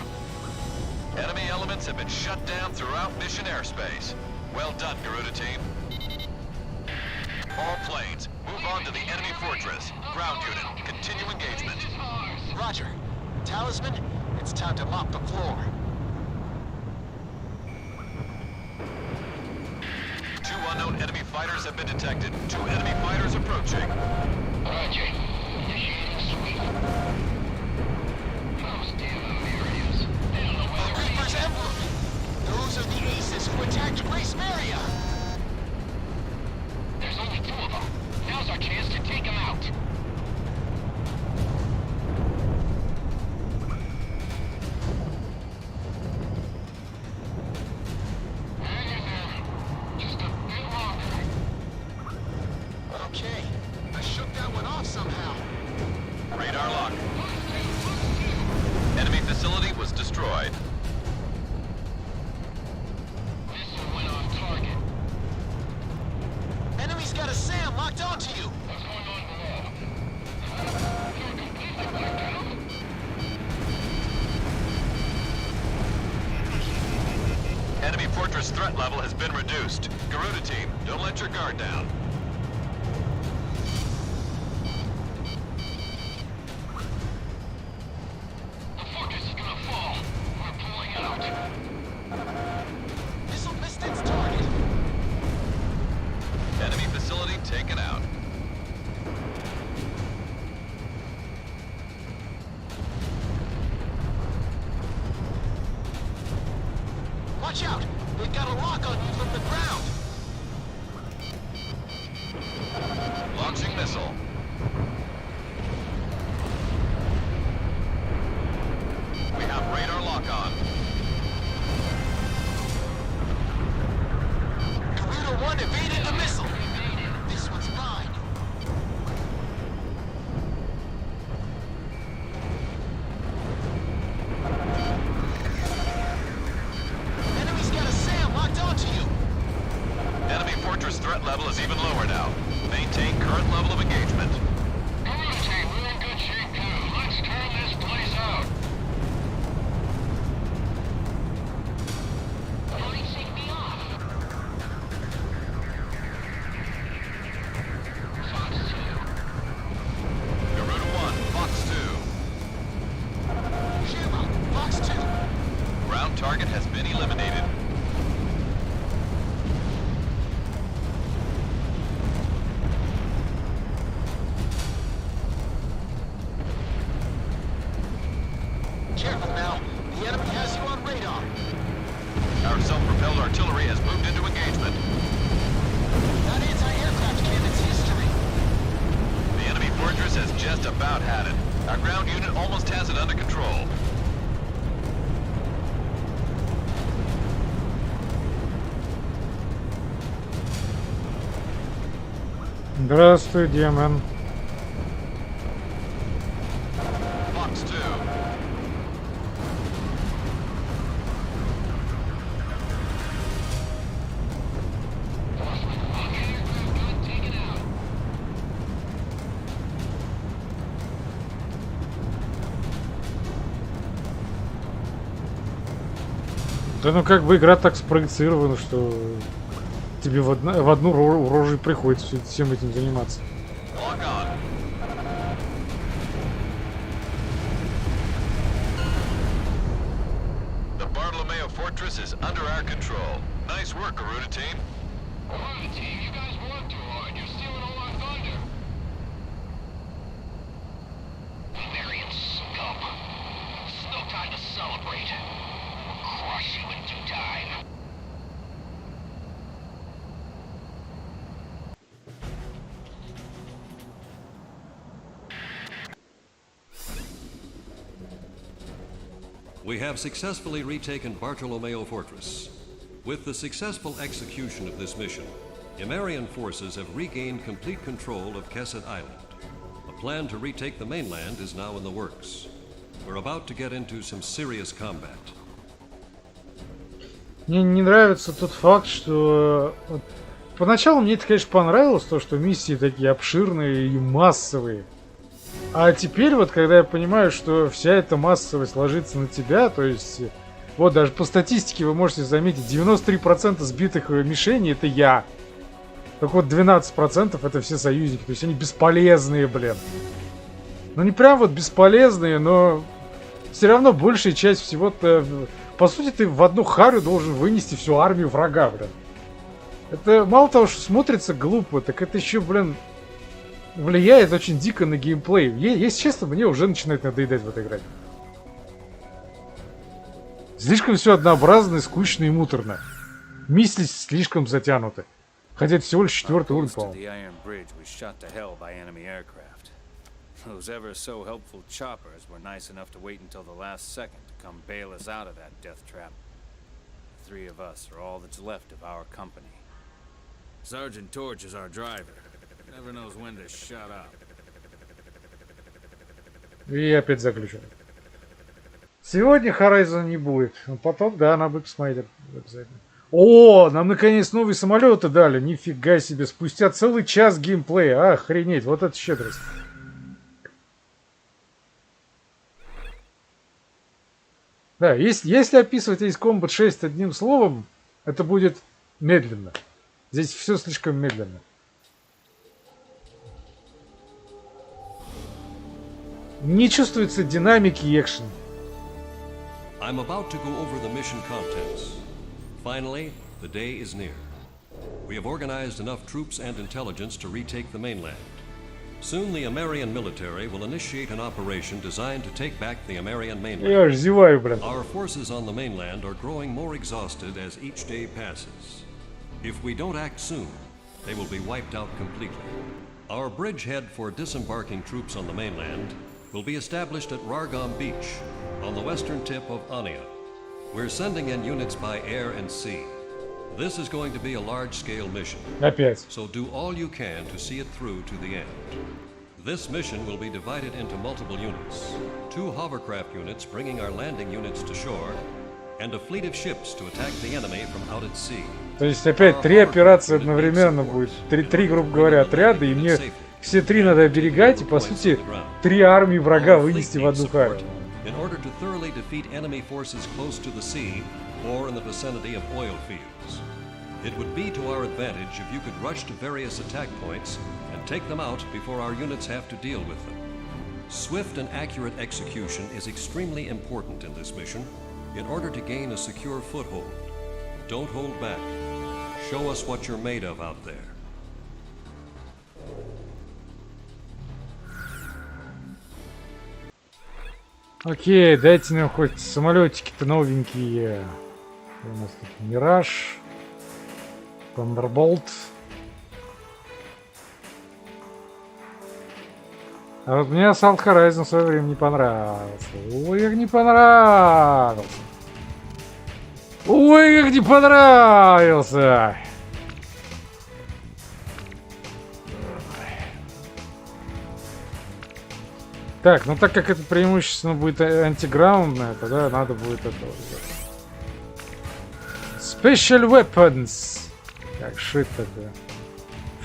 Enemy elements have been shut down throughout mission airspace. Well done, Garuda team. All planes, move on to the enemy fortress. Ground unit, continue engagement. Roger. Talisman, it's time to mop the floor. 2 unknown enemy fighters have been detected. 2 enemy fighters approaching. Roger. Initiating sweep. Those damn areas. They don't know where The they're Reaper's aiming. Emblem. Those are the aces who attacked Grace Maria. There's only 2 of them. Now's our chance to take them out. Hang in there. Just a bit longer. Okay. I shook that one off somehow. Radar lock. Enemy facility was destroyed. Missile went off target. Enemy's got a SAM locked onto you. What's going on below? You're completely wiped out. Enemy fortress threat level has been reduced. Garuda team, don't let your guard down. The fortress is gonna fall. We're pulling out. Missile missed its target. Enemy facility taken out. Watch out! They've got a lock on you from the ground. Launching missile. We have radar lock on. Garuda 1 evaded the missile. This one's mine. Enemy's got a SAM locked onto you. Enemy fortress threat level is even lower now. Maintain current level of engagement. Garuda team, we're in good shape too. Let's turn this place out. Releasing me off. Fox 2. Garuda 1, Fox 2. Shamrock, Fox 2. Ground target has been eliminated. Careful now. The enemy has you on radar. Our self-propelled artillery has moved into engagement. That anti-aircraft cannon's history. The enemy fortress has just about had it. Our ground unit almost has it under control. Здравствуй, демон. Fox 2. Да ну как бы игра так спроецирована, что тебе в одну рожу приходится всем этим заниматься. Lock on. The Bartolomeo Fortress is under our control. Nice work, Garuda team. Garuda team, you guys work too hard. You're stealing all our thunder. Marion scum. It's no time to celebrate. We'll crush you in due time. We have successfully retaken Bartolomeo Fortress. With the successful execution of this mission, Imarian forces have regained complete control of Kesset Island. A plan to retake the mainland is now in the works. We're about to get into some serious combat. Мне не нравится тот факт, что поначалу мне это, конечно, понравилось, то, что миссии такие обширные и массовые. А теперь вот, когда я понимаю, что вся эта массовость ложится на тебя, то есть, вот даже по статистике вы можете заметить, 93% сбитых мишеней это я. Так вот, 12% это все союзники, то есть они бесполезные, блин. Ну не прям вот бесполезные, но все равно большая часть всего-то... По сути, ты в одну харю должен вынести всю армию врага, блин. Это мало того, что смотрится глупо, так это еще, блин, влияет очень дико на геймплей. Если честно, мне уже начинает надоедать в это играть. Слишком все однообразно, скучно и муторно. Миссии слишком затянуты. Хотя это всего лишь 4-й уровень, по-моему. Those ever so helpful choppers were nice enough to wait until the last second to come bail us out of that death trap. The three of us are all that's left of our company. Sergeant Torch is our driver. Never knows when to shut up. И опять заключен. Сегодня Horizon не будет. Но потом, да, надо будет посмотреть обязательно. О, нам наконец новые самолеты дали. Нифига себе. Спустя целый час геймплея. Охренеть. Вот это щедрость. Да, если описывать весь Combat 6 одним словом, это будет медленно. Здесь все слишком медленно. Не чувствуется динамики и экшен. I'm about to go over the mission contents. Finally, the day is near. We have organized enough troops and intelligence to retake the mainland. Soon the Amarian military will initiate an operation designed to take back the Amarian mainland. Я аж зеваю, блин. Our forces on the mainland are growing more exhausted as each day passes. If we don't act soon, they will be wiped out completely. Our bridgehead for disembarking troops on the mainland will be established at Rargam Beach, on the western tip of Ania. We're sending in units by air and sea. This is going to be a large-scale mission. Опять. So do all you can to see it through to the end. This mission will be divided into multiple units. 2 hovercraft units bringing our landing units to shore, and a fleet of ships to attack the enemy from out at sea. То есть опять 3 операции одновременно будет. 3, грубо говоря, отряда, и мне все 3 надо оберегать, и по сути 3 армии врага вынести в одну харю. In order to thoroughly defeat enemy forces close to the sea or in the vicinity of oil fields. It would be to our advantage if you could rush to various attack points and take them out before our units have to deal with them. Swift and accurate execution is extremely important in this mission in order to gain a secure foothold. Don't hold back. Show us what you're made of out there. Окей, дайте нам хоть самолетики-то новенькие. У нас тут Мираж, Thunderbolt. А вот мне Assault Horizon в свое время не понравился. Ой, как не понравился. Ой, как не понравился. Так, ну так как это преимущественно будет антиграундное, тогда надо будет это сделать. Special Weapons. Как шит тогда.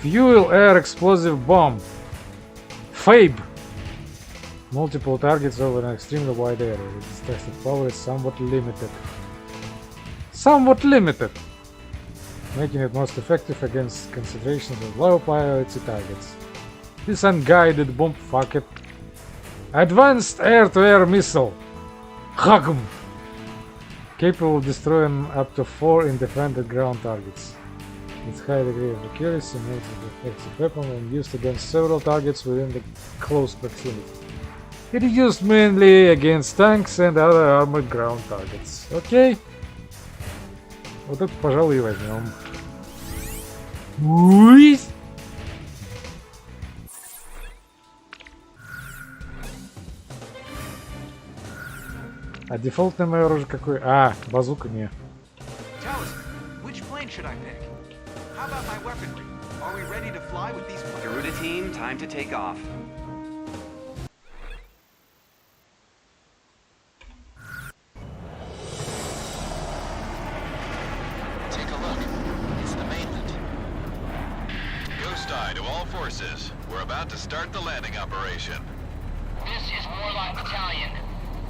Fuel Air Explosive Bomb. Fabe. Multiple targets over an extremely wide area. Its destructive power is somewhat limited. Somewhat limited. Making it most effective against concentrations of low priority targets. This unguided bomb fucket. Advanced air-to-air missile. HAGM. Capable of destroying up to 4 independent ground targets. Its high degree of accuracy makes it an effective weapon when used against several targets within the close proximity. It is used mainly against tanks and other armored ground targets. Окей. Вот это, пожалуй, и возьмем. Уи! А дефолтное мое оружие какое? А, базука не. Tell us, which plane should I pick? How about my weaponry? Are we ready to fly with these planes? Garuda team, time to take off. Take a look. It's the mainland. Ghost eye to all forces. We're about to start the landing operation. This is Warlock Battalion.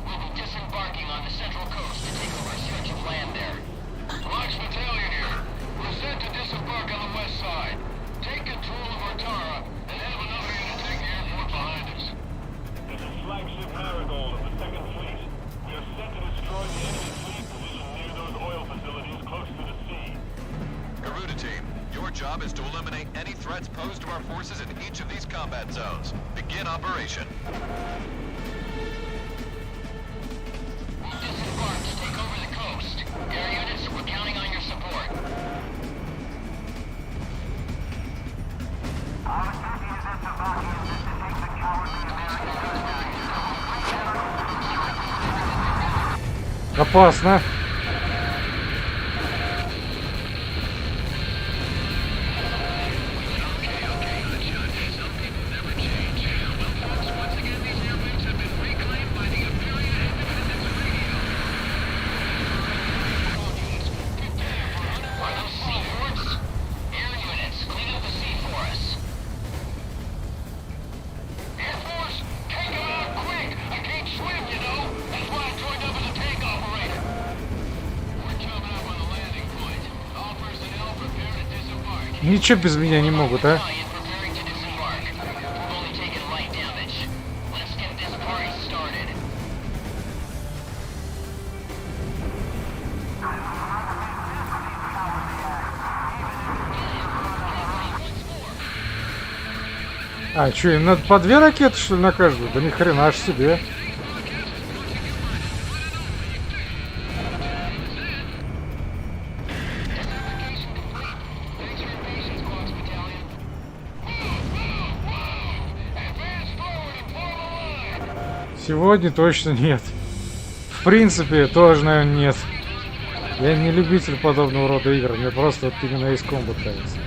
We'll be disembarking on the central coast to take over a stretch of land there. Watch Battalion here. We're set to disembark on the west side. Take control of Artara and have another unit take the airport behind us. This is flagship Marigold of the 2nd Fleet. We are set to destroy the enemy fleet positioned near those oil facilities close to the sea. Garuda team, your job is to eliminate any threats posed to our forces in each of these combat zones. Begin operation. We'll disembark to take over the coast. Air units, we're counting on your support. Опасно. Ничего без меня не могут, а? А, что, им надо по 2 ракеты, что ли, на каждую? Да ни хрена ж себе. Сегодня точно нет. В принципе, тоже, наверное, нет. Я не любитель подобного рода игр. Мне просто вот именно из комбат нравится.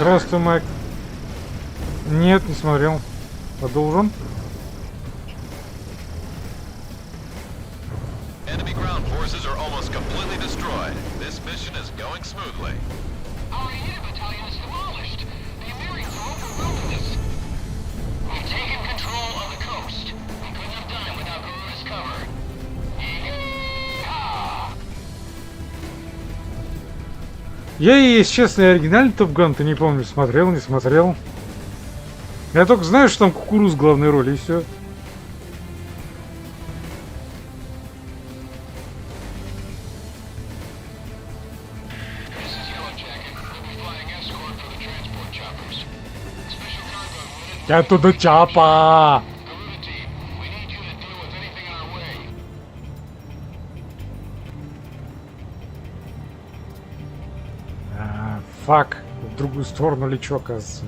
Здравствуй, Майк. Нет, не смотрел. Продолжим. Enemy ground forces are almost completely destroyed. This mission is going smoothly. Our unit battalion is demolished. The Americans are overrunning us. We've taken control of the coast. We couldn't have done it without Garuda's cover. Yeehaw! Я, если честно, оригинальный Топ Ган-то не помню, смотрел, не смотрел. Я только знаю, что там Кукуруз в главной роли, и все. Я туда чапа! Фак, в другую сторону лечу, оказывается.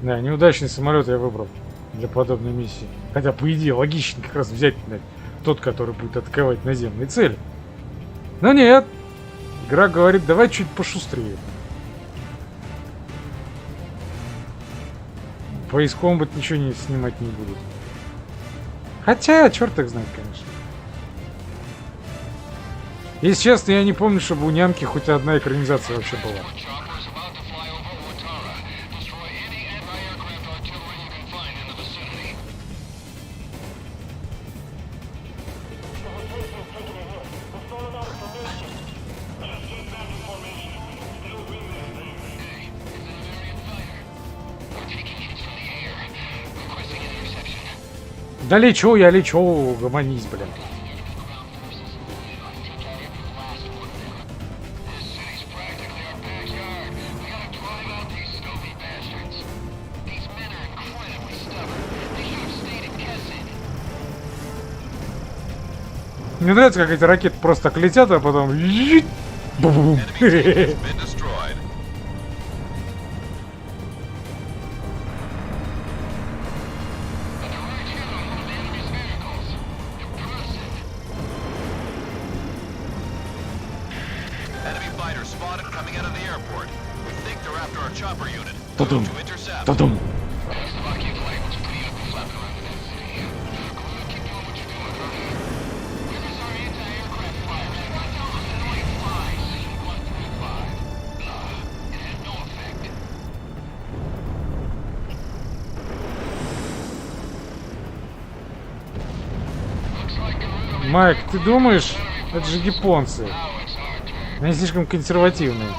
Да, неудачный самолет я выбрал для подобной миссии. Хотя, по идее, логично как раз взять тот, который будет атаковать наземные цели. Но нет. Игра говорит, давай чуть пошустрее. Face Combat ничего не снимать не будут. Хотя, черт их знает, конечно. Если честно, я не помню, чтобы у Нямки хоть одна экранизация вообще была. Да лечу, я лечу, гомонись, блин. Мне нравится, как эти ракеты просто так летят, а потом... Бум-бум. Тудум. Тудум. Майк, ты думаешь, это же японцы? Они слишком консервативные.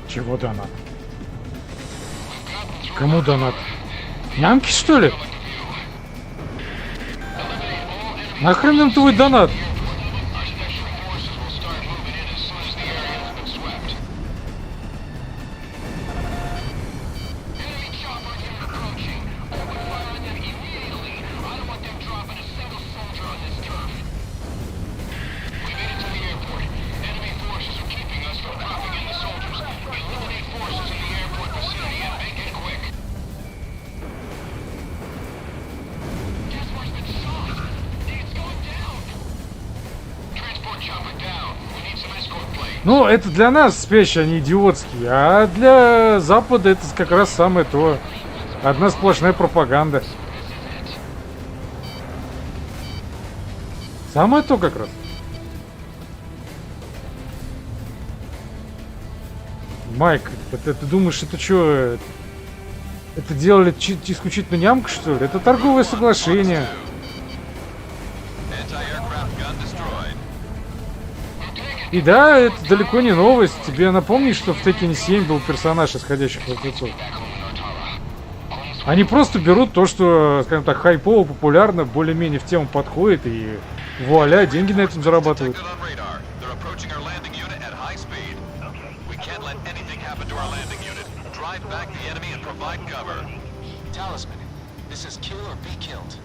Чего донат? Кому донат? Нямки, что ли? Нахрен нам твой донат? Ну, это для нас спящие, они идиотские, а для Запада это как раз самое то. Одна сплошная пропаганда. Самое то как раз. Майк, ты думаешь, это что? Это делали исключительно Нямка, что ли? Это торговое соглашение. И да, это далеко не новость. Тебе напомни, что в Tekken 7 был персонаж исходящих мертвецов. Они просто берут то, что, скажем так, хайпово, популярно, более-менее в тему подходит, и Вуаля, деньги на этом зарабатывают. Detected on radar. They're approaching our landing unit at high speed. We can't let anything happen to our landing unit. Drive back the enemy and provide cover. Talisman, this is kill or be killed.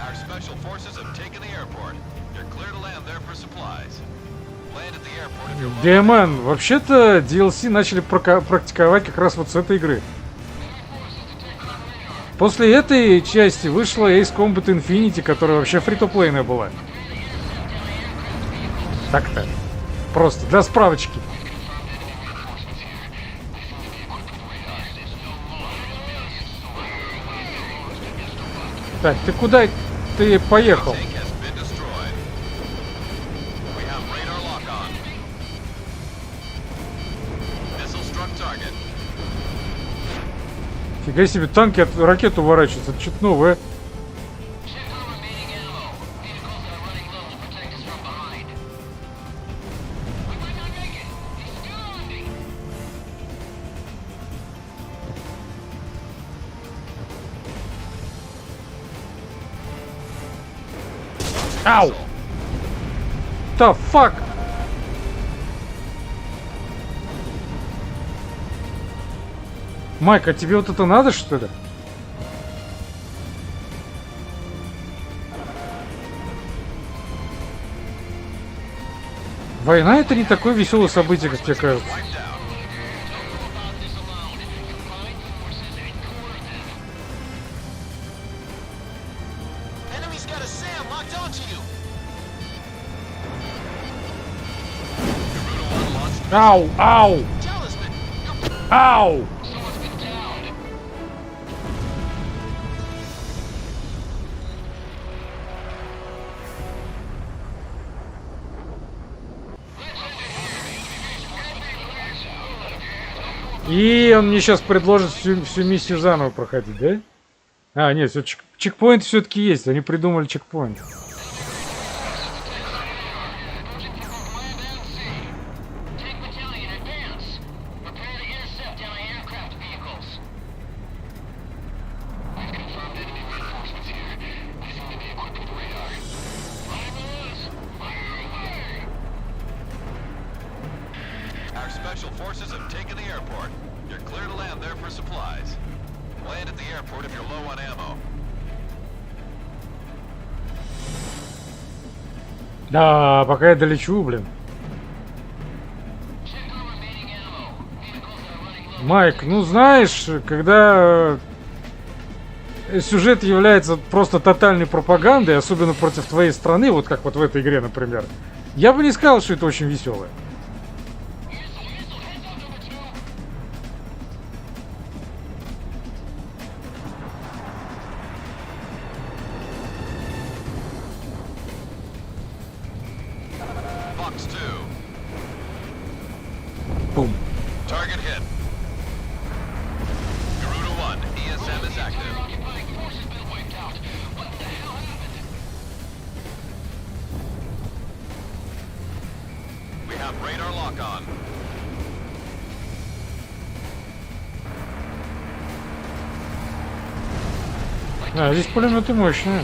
Our special forces have taken the airport. You're clear to land there for supplies. Land at the airport if you're Демон, вообще-то DLC начали практиковать как раз вот с этой игры. После этой части вышла Ace Combat Infinity, которая вообще фри-то-плейная была. Так-то. Просто для справочки. Так, ты куда ты поехал? tank has been destroyed. We have radar lock on. Missile struck target. Фига себе, танки от ракет уворачиваются. Это что-то новое. Ау! The fuck? Майк, а тебе вот это надо, что ли? Война — это не такое веселое событие, как тебе кажется. Enemy's got a SAM locked onto you. Ау, ау, Talisman, you're ау! И он мне сейчас предложит всю миссию заново проходить, да? А, нет, все, чекпоинт все-таки есть. Они придумали чекпоинт. Our special forces have taken the airport. You're clear to land there for supplies. Land at the airport if you're low on ammo. Да, пока я долечу, блин. Майк, ну знаешь, когда сюжет является просто тотальной пропагандой, особенно против твоей страны, вот как вот в этой игре, например, я бы не сказал, что это очень веселое. Fox 2. Бум. Target hit. Garuda 1. ESM is active. We have radar lock on. А, здесь пулеметы мощные.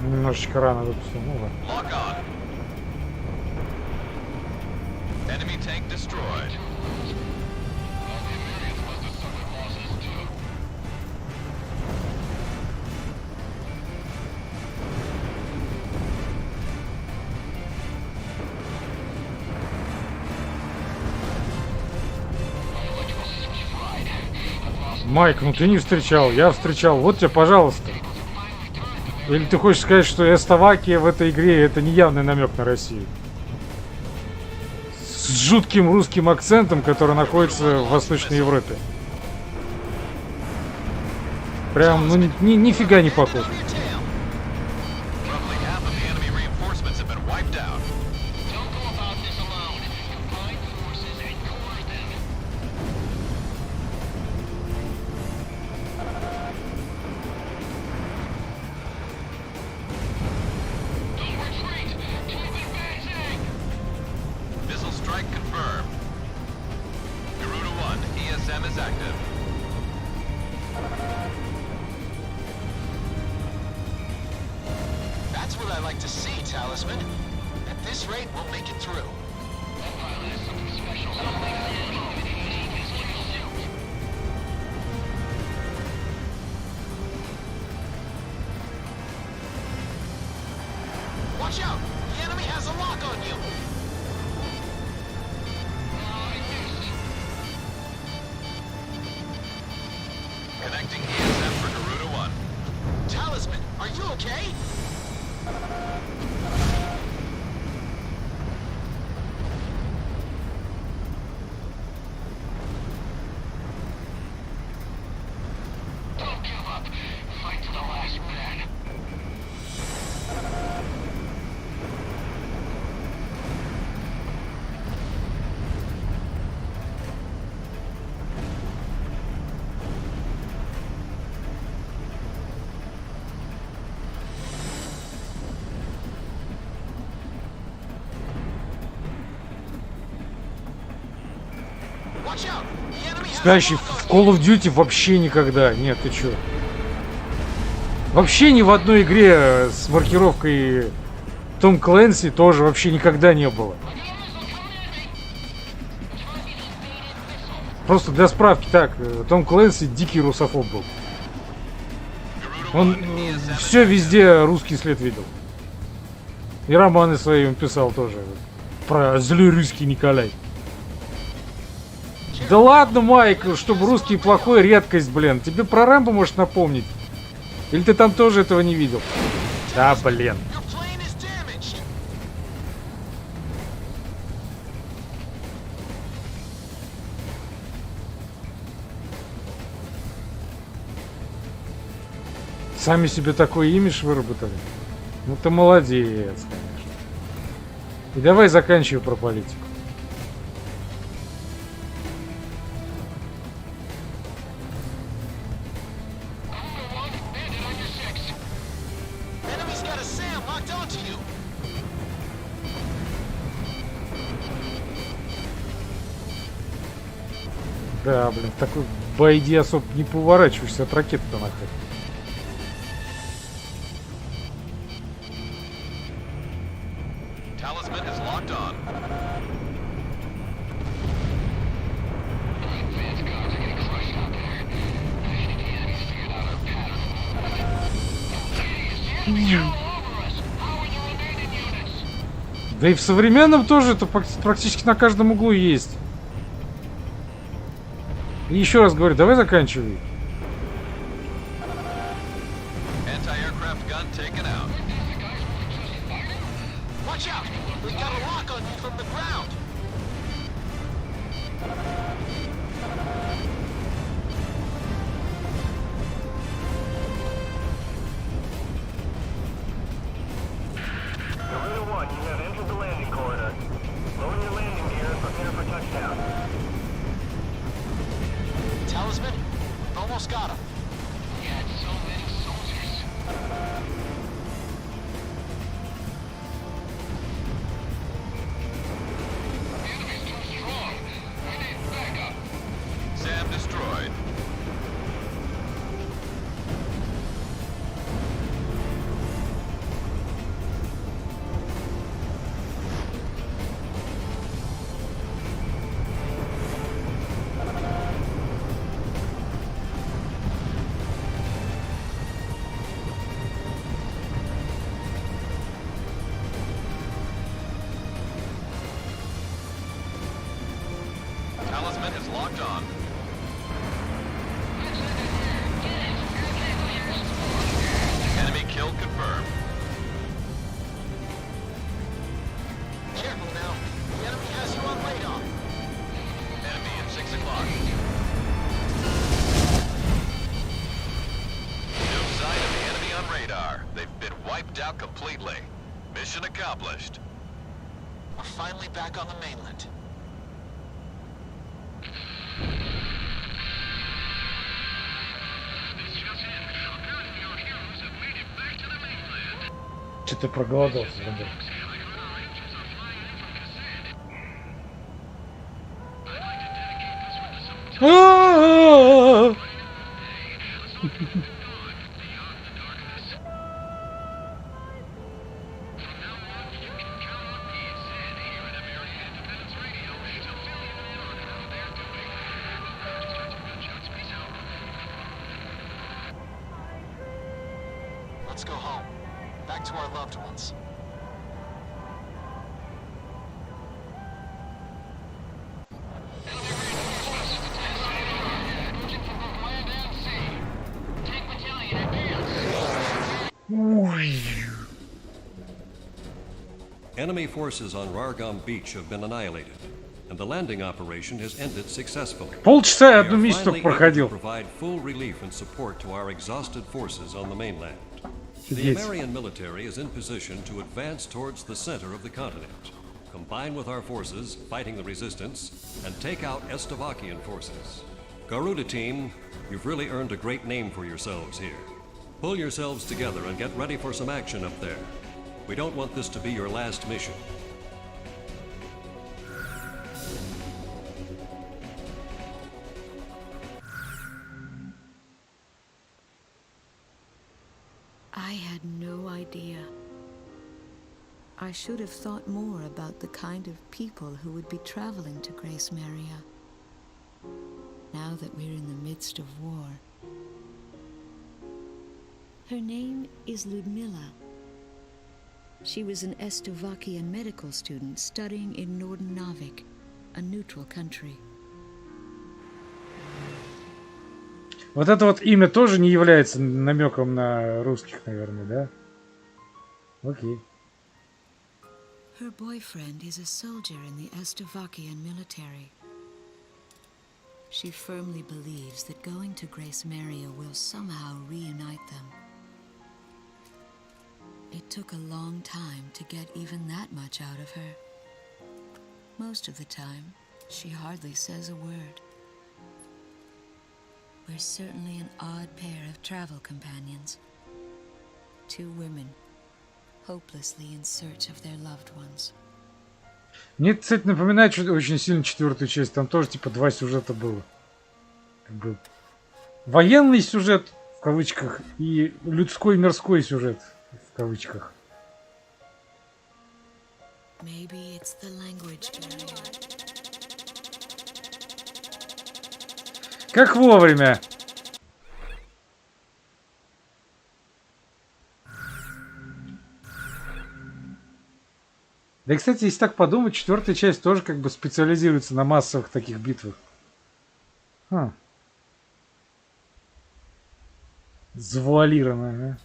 Немножечко рано тут все, ну ладно. Lock on. Enemy tank destroyed. Майк, ну ты не встречал, я встречал. Вот тебе, пожалуйста. Или ты хочешь сказать, что Эстовакия в этой игре это не явный намек на Россию? С жутким русским акцентом, который находится в Восточной Европе. Прям, ну нифига не похоже. That's what I like to see, Talisman. At this rate, we'll make it through. That pilot has something special. Watch out! The enemy has a lock on you! Connecting ESM for Garuda 1. Talisman, are you okay? Don't give up. Fight to the last man. Watch out! The enemy has a Настоящий lock в on Call of Duty вообще никогда. Нет, ты чё? Вообще ни в одной игре с маркировкой Том Клэнси тоже вообще никогда не было. Просто для справки, так, Том Клэнси дикий русофоб был. Он все везде русский след видел. И романы свои он писал тоже. Про злой русский Николай. Да ладно, Майк, чтобы русский плохой редкость, блин. Тебе про Рэмбо может напомнить? Или ты там тоже этого не видел? Да, блин. Your plane is damaged! Сами себе такой имидж выработали. Ну ты молодец, конечно. И давай заканчивай про политику. Enemy's got a SAM locked onto you! Да, блин, в такой байде особо не поворачиваешься от ракеты-то нахрен. Talisman is locked on. Advanced guards are getting crushed out there. I think the enemy's figured out our pattern. Idiots, the enemy's all over us. How are the remaining units? Да и в современном тоже это практически на каждом углу есть. И еще раз говорю, давай заканчивай. Anti-aircraft gun taken out. Watch out! We got a lock on you from the ground! Garuda 1, you have entered the landing corridor. Lower your landing gear and prepare for touchdown. Talisman, we've almost got him. We had so many soldiers. The enemy's too strong. We need backup. SAM destroyed. Talisman is locked on. That's completely. Mission accomplished. We're finally back on the mainland. Что-то проголодался, ребят. Let's go home. Back to our loved ones. Enemy forces on Rargam Beach have been annihilated, and the landing operation has ended successfully. Полчаса я We одну are миссию только finally able to проходил. provide full relief and support to our exhausted forces on the mainland. The Офигеть. American military is in position to advance towards the center of the continent, combine with our forces fighting the resistance, and take out Estovakian forces. Garuda team, you've really earned a great name for yourselves here. Pull yourselves together and get ready for some action up there. We don't want this to be your last mission. I had no idea. I should have thought more about the kind of people who would be traveling to Grace Maria. Now that we're in the midst of war. Her name is Ludmila. She was an Estovakian medical student studying in Northern Navik, a neutral country. Вот это вот имя тоже не является намеком на русских, наверное, да? Окей. Her boyfriend is a soldier in the Estovakian military. She firmly believes that going to Grace Maria will somehow reunite them. It took a long time to get even that much out of her. Most of the time, she hardly says a word. We're certainly an odd pair of travel companions. Two women, hopelessly in search of their loved ones. Мне это, кстати, напоминает очень сильно четвертую часть. Там тоже типа два сюжета было. Как бы военный сюжет в кавычках и людской мирской сюжет в кавычках. Maybe it's the language barrier. Как вовремя. Да и, кстати, если так подумать, четвертая часть тоже как бы специализируется на массовых таких битвах. Завуалированно, а?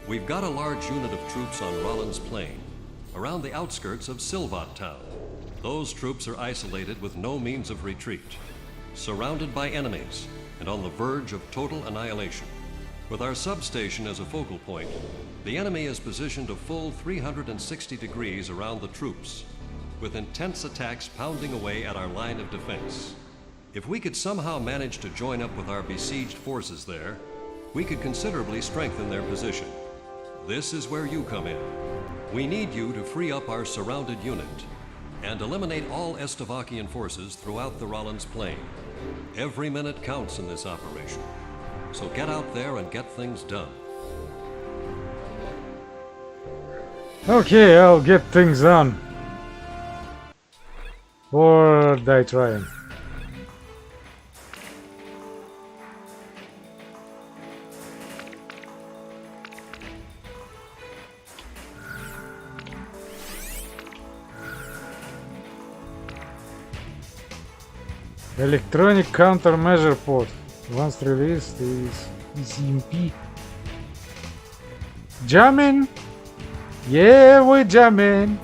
We've got a large unit of troops on Rollins Plain, around the outskirts of Silvat town. Those troops are isolated with no means of retreat, surrounded by enemies, and on the verge of total annihilation. With our substation as a focal point, the enemy is positioned a full 360 degrees around the troops, with intense attacks pounding away at our line of defense. If we could somehow manage to join up with our besieged forces there, we could considerably strengthen their position. This is where you come in. We need you to free up our surrounded unit and eliminate all Estovakian forces throughout the Rollins Plain. Every minute counts in this operation, so get out there and get things done. Okay, I'll get things done. Or die trying. Electronic countermeasure pod. Once released is EMP. Jamming? Yeah, we're jamming.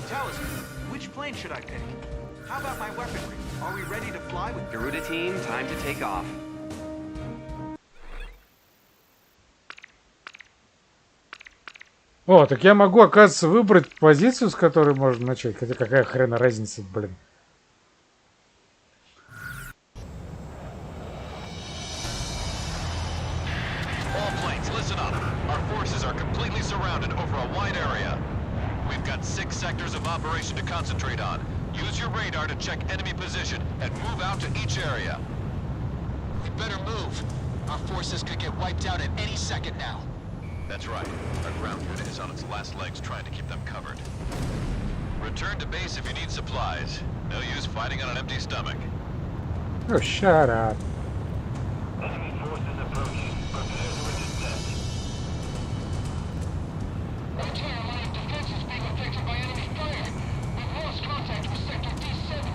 Talisman, which plane should I pick? How about my weaponry? Are we ready to fly with... Garuda team, time to take off. О, так я могу, оказывается, выбрать позицию, с которой можно начать. Хотя какая хрена разница, блин. All planes, listen up. Our forces are completely surrounded over a wide area. We've got 6 sectors of operation to concentrate on. Use your radar to check enemy position and move out to each area. We better move. Our forces could get wiped out at any second now. That's right. Our ground unit is on its last legs trying to keep them covered. Return to base if you need supplies. No use fighting on an empty stomach. Oh, shut up. Enemy forces approaching. Prepare to intercept. Our entire line of defense is being affected by enemy fire. We've lost contact with Sector D7.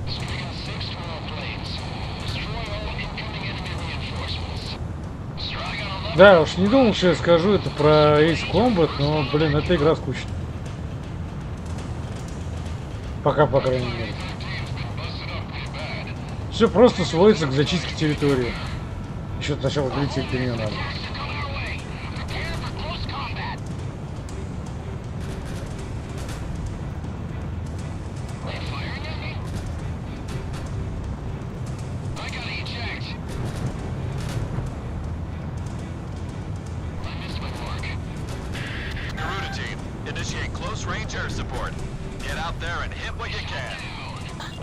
Striking 6 12 planes. Destroy all incoming enemy reinforcements. Strike on 11. Да, уж не думал, что я скажу это про Ace Combat, но, блин, эта игра скучная. Пока, по крайней мере. Все просто сводится к зачистке территории. Еще сначала долететь до нее надо. Garuda team, initiate close range air support. Get out there and hit what you can.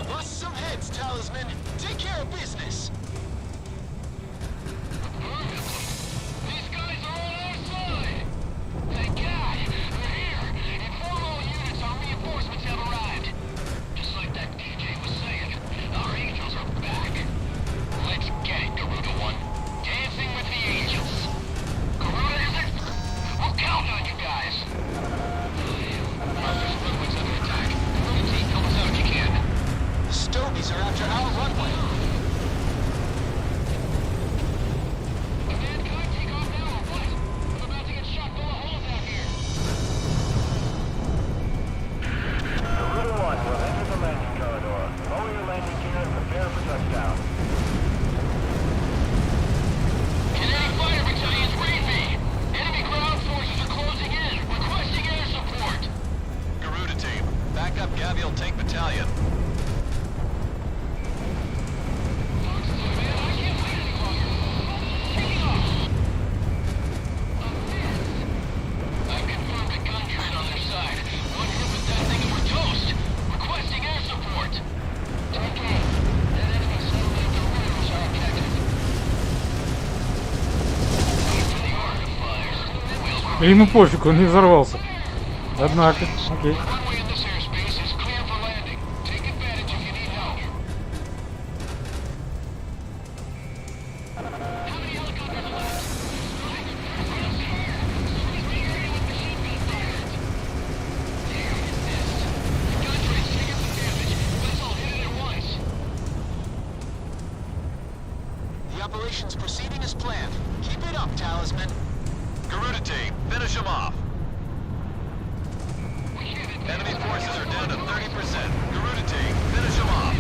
Lost some heads, Talisman. Take care of business. These guys are on our side! Thank God! They're here! Inform all units our reinforcements have arrived! Just like that DJ was saying, our angels are back! Let's get it, Garuda 1. Dancing with the angels! Garuda, is it? We'll count on you guys! Our first runway's under attack. Garuda team, help us out if you can. The Stogies are after our runway. Command, can I take off now or what? I'm about to get shot full of holes out here! Garuda 1 will enter the landing corridor. Lower your landing gear and prepare for touchdown. Kinetic fire battalions, read me! Enemy ground forces are closing in, requesting air support! Garuda team, back up Gavial Tank Battalion. I've confirmed a gun turret on their side. One hit with that thing and we're toast! Requesting air support! Take aim. That enemy settlement of the ruins are objective. Wait for the order to fire. Ему пофиг, он не взорвался. Однако, окей. Runway in this airspace is clear for landing. Take advantage if you need help. How many helicopters are left? The operation's proceeding as planned. Keep it up, Talisman. Garuda team, finish them off. Enemy forces are down to 30%. Garuda team, finish them off.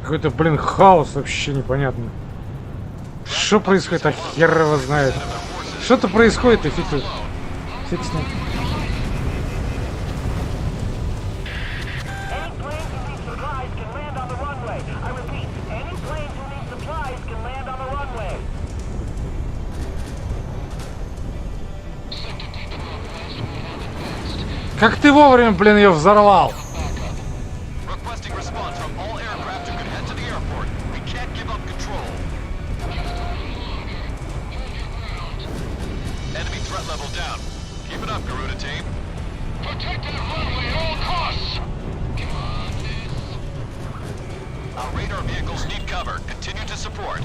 Какой-то, блин, хаос вообще непонятный. Что происходит, а хер его знает. Что-то происходит, и фиг с ним. Any planes who need supplies can land on the runway. I repeat, any planes who need supplies can land on the runway. Как ты вовремя, блин, ее взорвал? Requesting response from all aircraft who can head to the airport. We can't give up control. Enemy threat level down. Keep it up, Garuda team. Protect that runway at all costs! Come on, miss. Our radar vehicles need cover. Continue to support.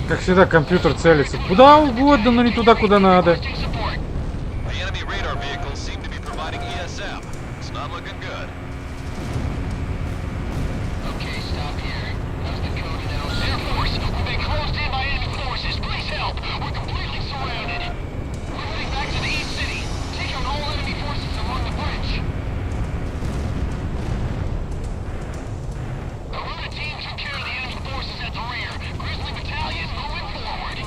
Как всегда, компьютер целится куда угодно, но не туда, куда надо. The enemy radar vehicles seem to be providing ESM. It's not looking good. Okay, stop here. How's the code now? Air Force, we've been closed in by enemy forces. Please help. We're completely surrounded. We're heading back to the East City. Take out all enemy forces along the bridge. Aurora team took care of the enemy forces at the rear. Grizzly battalion moving forward.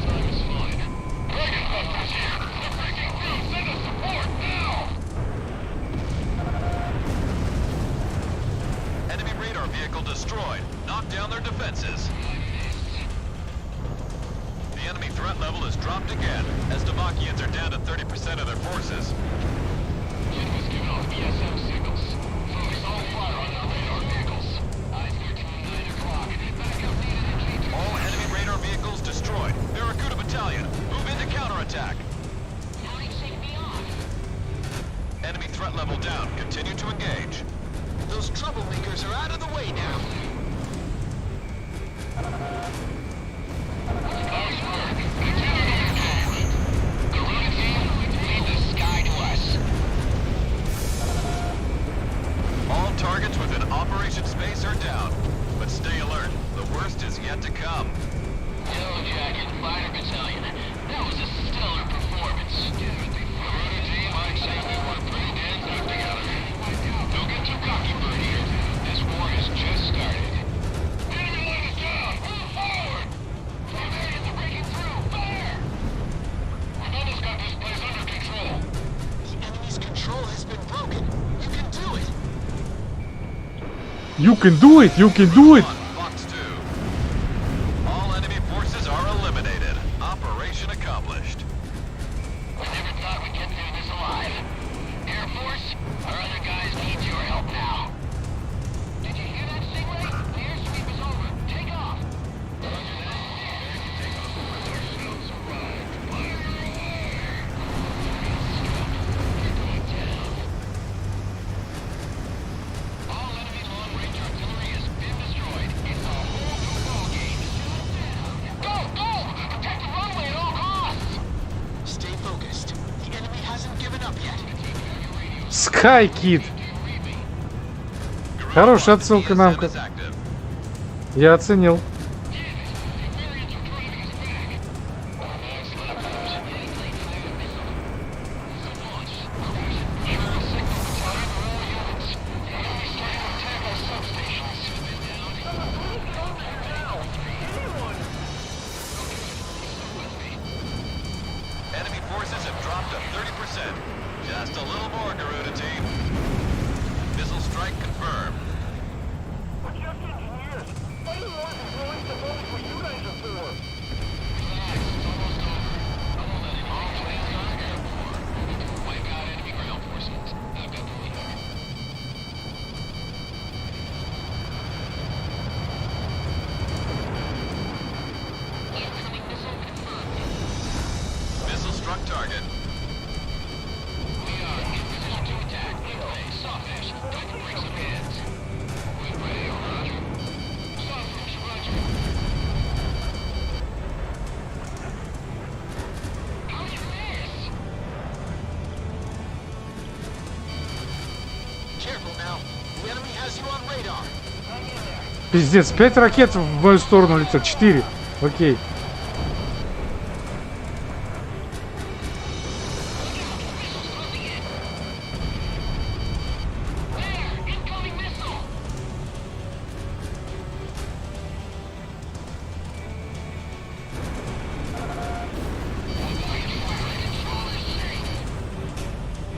Time is fine. Dragon Hunters here. They're breaking through. Send us support now. Enemy radar vehicle destroyed. Knock down their defenses. The enemy threat level has dropped again, as Demakians are down to 30% of their forces. Enemies giving off ESM signals. Focus all fire on their radar vehicles. I-13, 9 o'clock. Backup needed in K2. All enemy radar vehicles destroyed. Barracuda Battalion, move into counterattack. Enemy threat level down. Continue to engage. Those troublemakers are out of the way now. Nice work. Continue to engage. Guerrilla team, leave the sky to us. All targets within operation space are down. But stay alert. The worst is yet to come. Yellow Jacket, Fighter Battalion. That was a stellar performance. Guerrilla team, I'd say we were pretty damn good together. Don't get too cocky, Bird here. This war has just started. Enemy line is down! Move forward! Barbarians are breaking through! Fire! Remenda's got this place under control. The enemy's control has been broken. You can do it. You can do it! You can do it! Fox 2. All enemy forces are eliminated. Operation accomplished. We never thought we'd get through this alive. Air Force, our other guys need your help now. Did you hear that, Stingray? The airsweep is over. Take off. All enemy long-range artillery has been destroyed. It's a whole new ballgame. Go! Go! Protect the runway at all costs! Stay focused. The enemy hasn't given up yet. Sky Kid. Хорошая отсылка нам. ESM is active. Я оценил. Enemy forces have dropped to 30%. Just a little more, Garuda team. Missile strike confirmed. We're just engineers. I didn't want to release the boats what you guys are for. Wipe out enemy ground forces. I've got the lead. Incoming missile confirmed. Missile struck target. We are in position to attack. Midway, softish. Time to break some heads. Midway, roger. Softish, roger. How did you miss? Careful now. The enemy has you on radar. Пиздец, 5 ракет в мою сторону летят. 4. Окей. There! Incoming missile!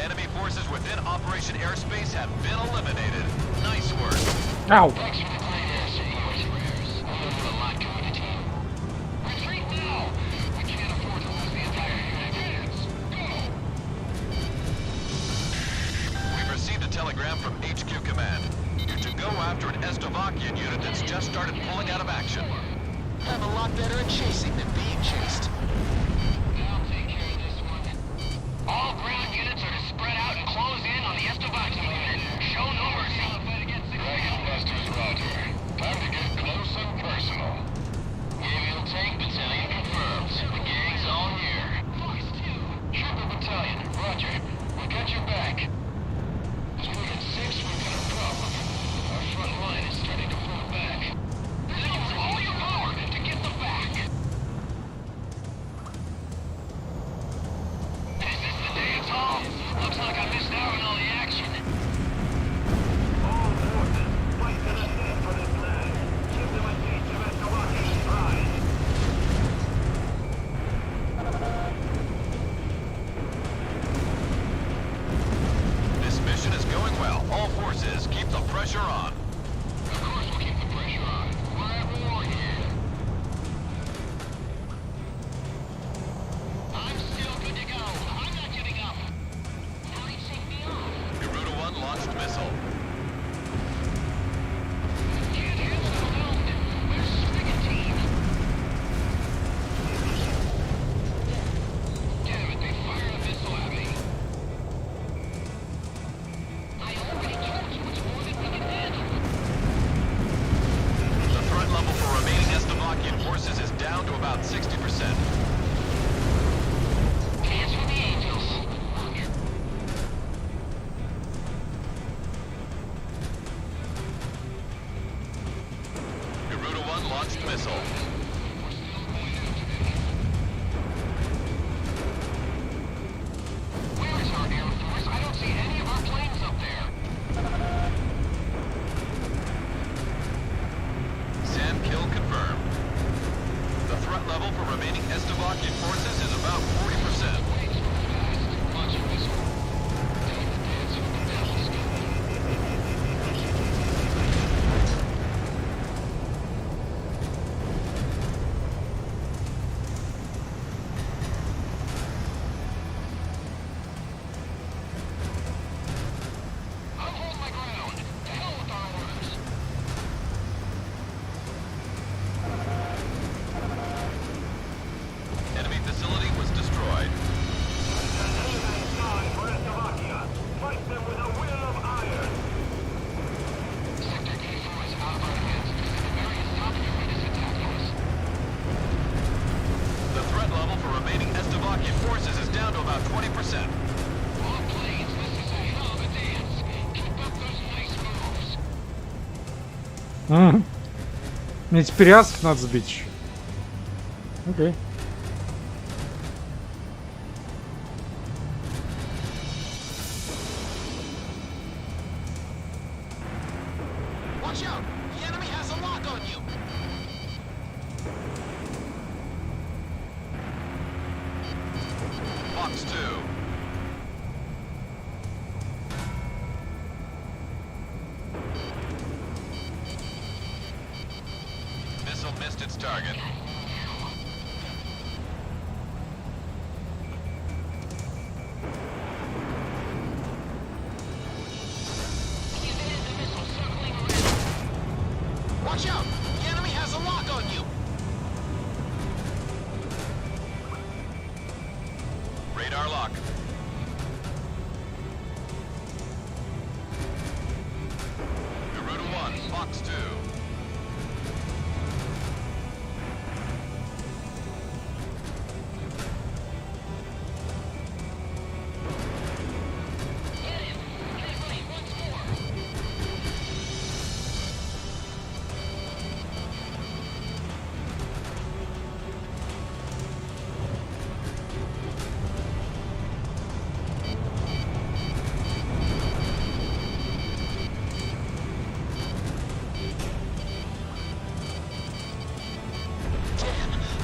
Enemy forces within Operation Airspace have been eliminated. Nice work. Ау. Thanks for the great air support. A lot coming to team. Retreat now! We can't afford to lose the entire unit. Go! We've received a telegram from HQ Command. You're to go after an Estovakian unit that's just started pulling out of action. I'm a lot better at chasing than being chased. I'll take care of this one. All ground units are to spread out and close in on the Estovakian unit. Show no mercy. Dragon Busters, roger. Time to get close and personal. missile. Where is our Air Force? I don't see any of our planes up there. SAM kill confirmed. The threat level for remaining Estavakian forces is about 40%. Мне теперь асов надо сбить еще. Окей. Watch out! The enemy has a lock on you! Fox 2. Missile missed its target. Watch out! The enemy has a lock on you! Radar lock. Garuda 1, Fox 2.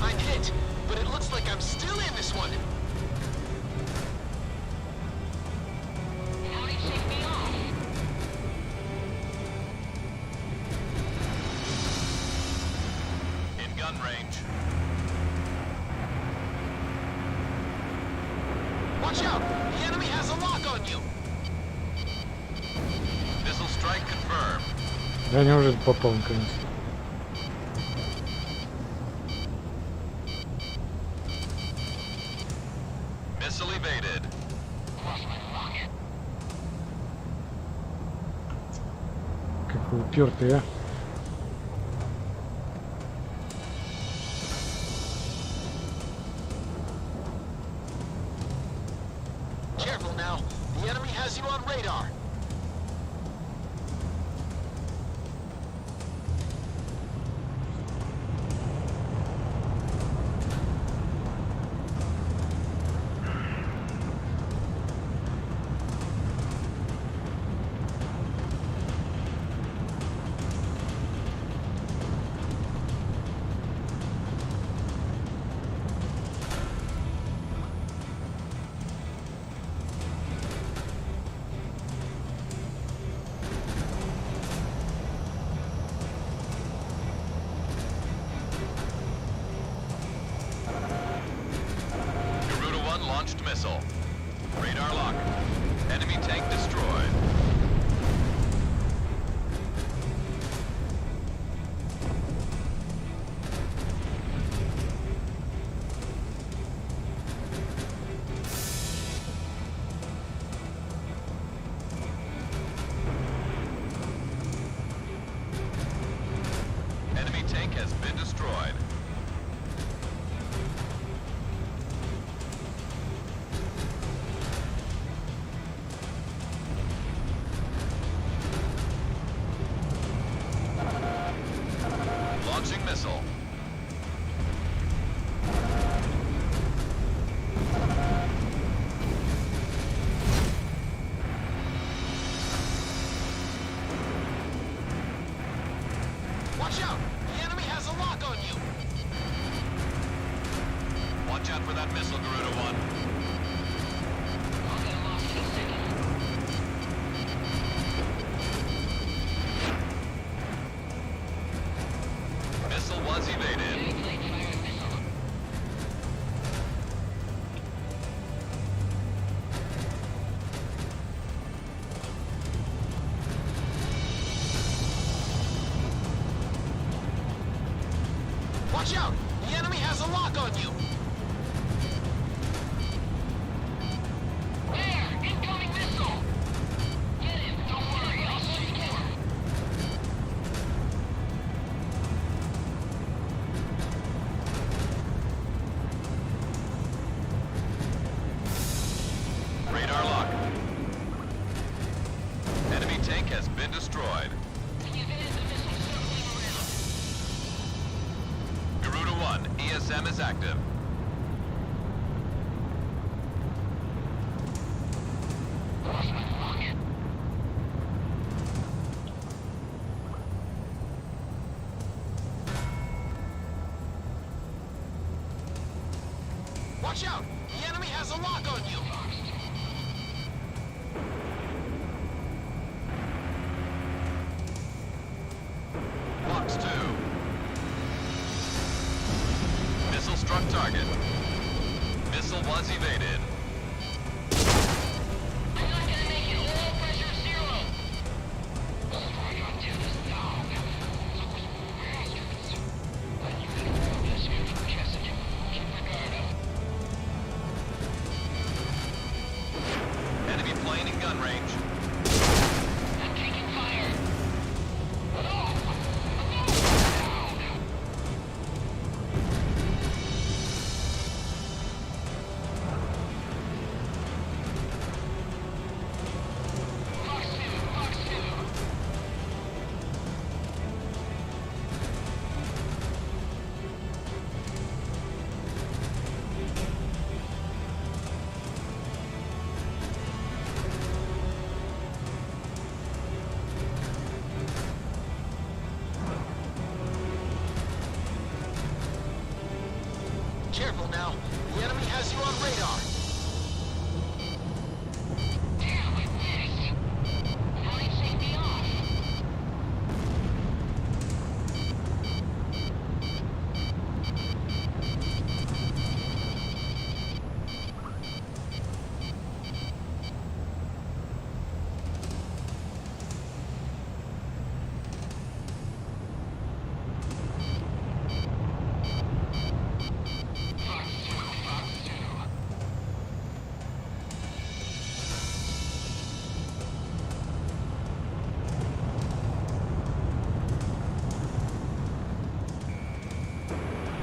I'm hit, but it looks like I'm still in this one. How'd he shake me off? In gun range. Watch out! The enemy has a lock on you! Missile strike confirmed. Я неужели попал наконец? Missile evaded. Какой упертый, а? Careful now. The enemy has you on radar. Garuda 1 launched missile. Radar lock. Enemy tank destroyed. Enemy tank has been destroyed. out for that missile, Garuda 1. Missile was evaded. Watch out! The enemy has a lock on you! There! Incoming missile! Get him! Don't worry, I'll shoot more. Radar lock. Enemy tank has been destroyed. The evade the missile circling around. Garuda 1, ESM is active. Lost my lock. Watch out! The enemy has a lock on you! Box 2. Missile struck target. Missile was evaded. I'm not gonna make it. Oil pressure 0. Strike on tennis dog. Those bastards. But you can hold this here for Jessica. Keep the guard up. Enemy plane in gun range. I'm taking fire. No! Box 2, box 2. Careful now. The enemy has you on radar. Damn, I missed. How did he take me off? Fox 2, Fox 2.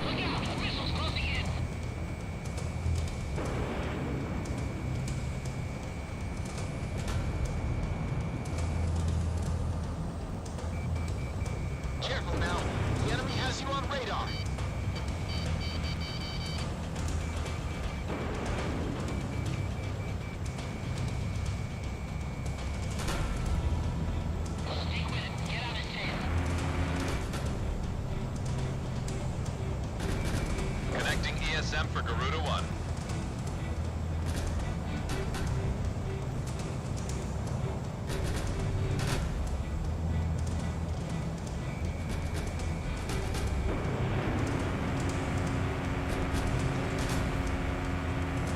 Look out! The missile's closing in! Careful now. The enemy has you on radar. Stick with it. Get out of tail. Connecting ESM for Garuda 1.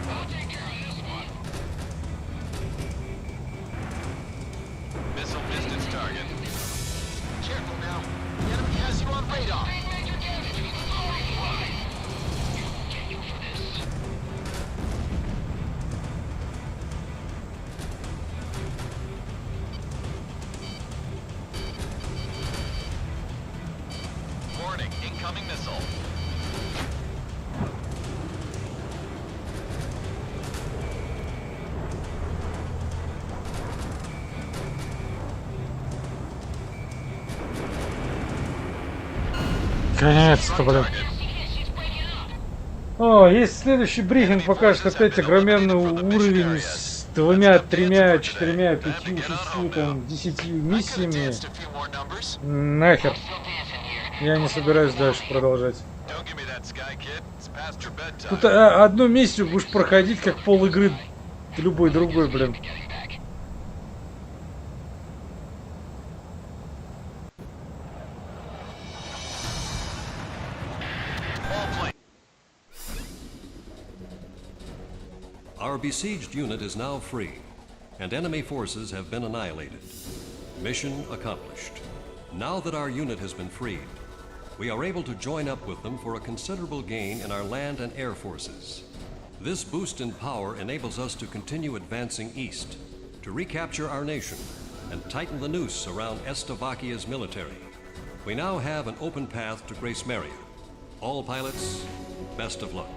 I'll take care of this one. Missile missed its target. Careful now. The enemy has you on radar. Sustained major damage with a low reply. You'll get you for this. Warning, incoming missile. Наконец-то, блин. She's breaking up. О, есть следующий брифинг, покажет опять огроменный уровень с 2, 3, 4, 5, 6, там, 10 миссиями. Danced a few more numbers. Нахер. Still dancing here. Я не собираюсь дальше продолжать. Don't give me that sky, kid. It's past your bedtime. Тут одну миссию будешь проходить как пол игры любой другой, блин. Our besieged unit is now free, and enemy forces have been annihilated. Mission accomplished. Now that our unit has been freed, we are able to join up with them for a considerable gain in our land and air forces. This boost in power enables us to continue advancing east, to recapture our nation, and tighten the noose around Slovakia's military. We now have an open path to Grace Maria. All pilots, best of luck.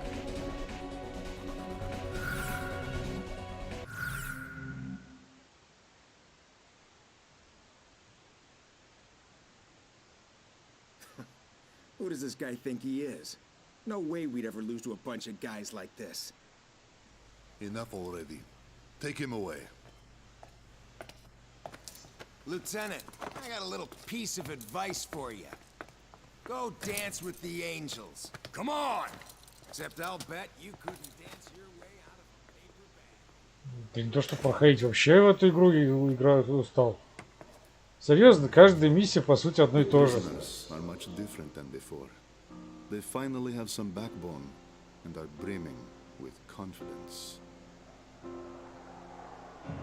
Who does this guy think he is? No way we'd ever lose to a bunch of guys like this. Enough already. Take him away. Lieutenant, I got a little piece of advice for you. Go dance with the angels. Come on! Except I'll bet you couldn't dance your way out of a paper bag. Ты не то что проходить, вообще в эту игру играть устал. Серьезно, каждая миссия по сути одно и то же. Are much different than before. They finally have some backbone and are brimming with confidence.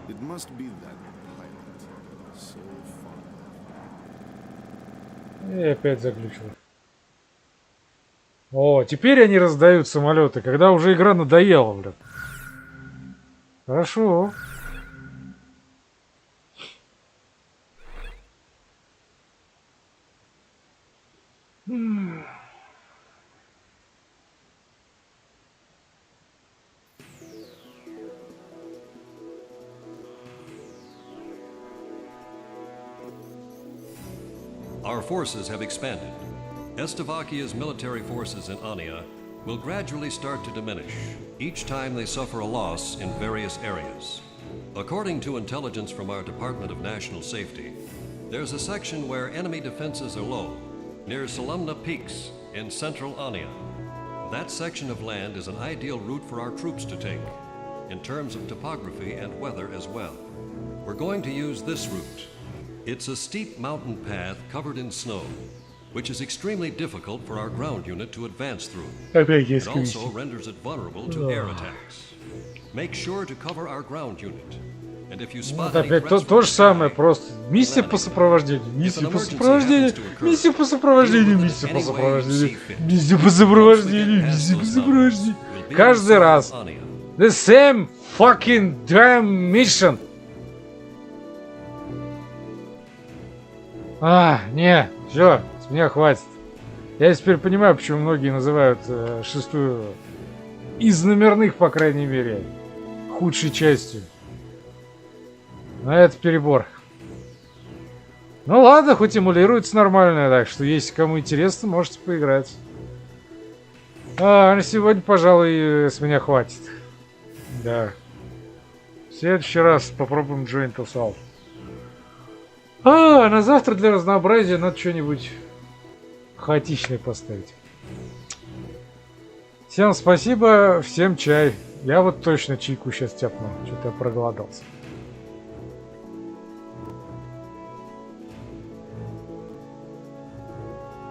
It must be that pilot so fun. И опять заглючил. О, теперь они раздают самолеты, когда уже игра надоела, блядь. Хорошо. Our forces have expanded. Slovakia's military forces in Ania will gradually start to diminish each time they suffer a loss in various areas. According to intelligence from our Department of National Safety, there's a section where enemy defenses are low, near Salamna Peaks in central Ania. That section of land is an ideal route for our troops to take, in terms of topography and weather as well. We're going to use this route. It's a steep mountain path covered in snow, which is extremely difficult for our ground unit to advance through. It also renders it vulnerable to air attacks. Make sure to cover our ground unit. And if you spot any threats то же самое, просто миссия по сопровождению, миссия по сопровождению, миссия по сопровождению, миссия по сопровождению, миссия по сопровождению, миссия по сопровождению. Каждый раз. The same fucking damn mission. Не, все, с меня хватит. Я теперь понимаю, почему многие называют шестую из номерных, по крайней мере, худшей частью. Но это перебор. Ну ладно, хоть эмулируется нормально, так что если кому интересно, можете поиграть. На сегодня, пожалуй, с меня хватит. Да. В следующий раз попробуем Joint Assault. На завтра для разнообразия надо что-нибудь хаотичное поставить. Всем спасибо, всем чай. Я вот точно чайку сейчас тяпну. Что-то я проголодался.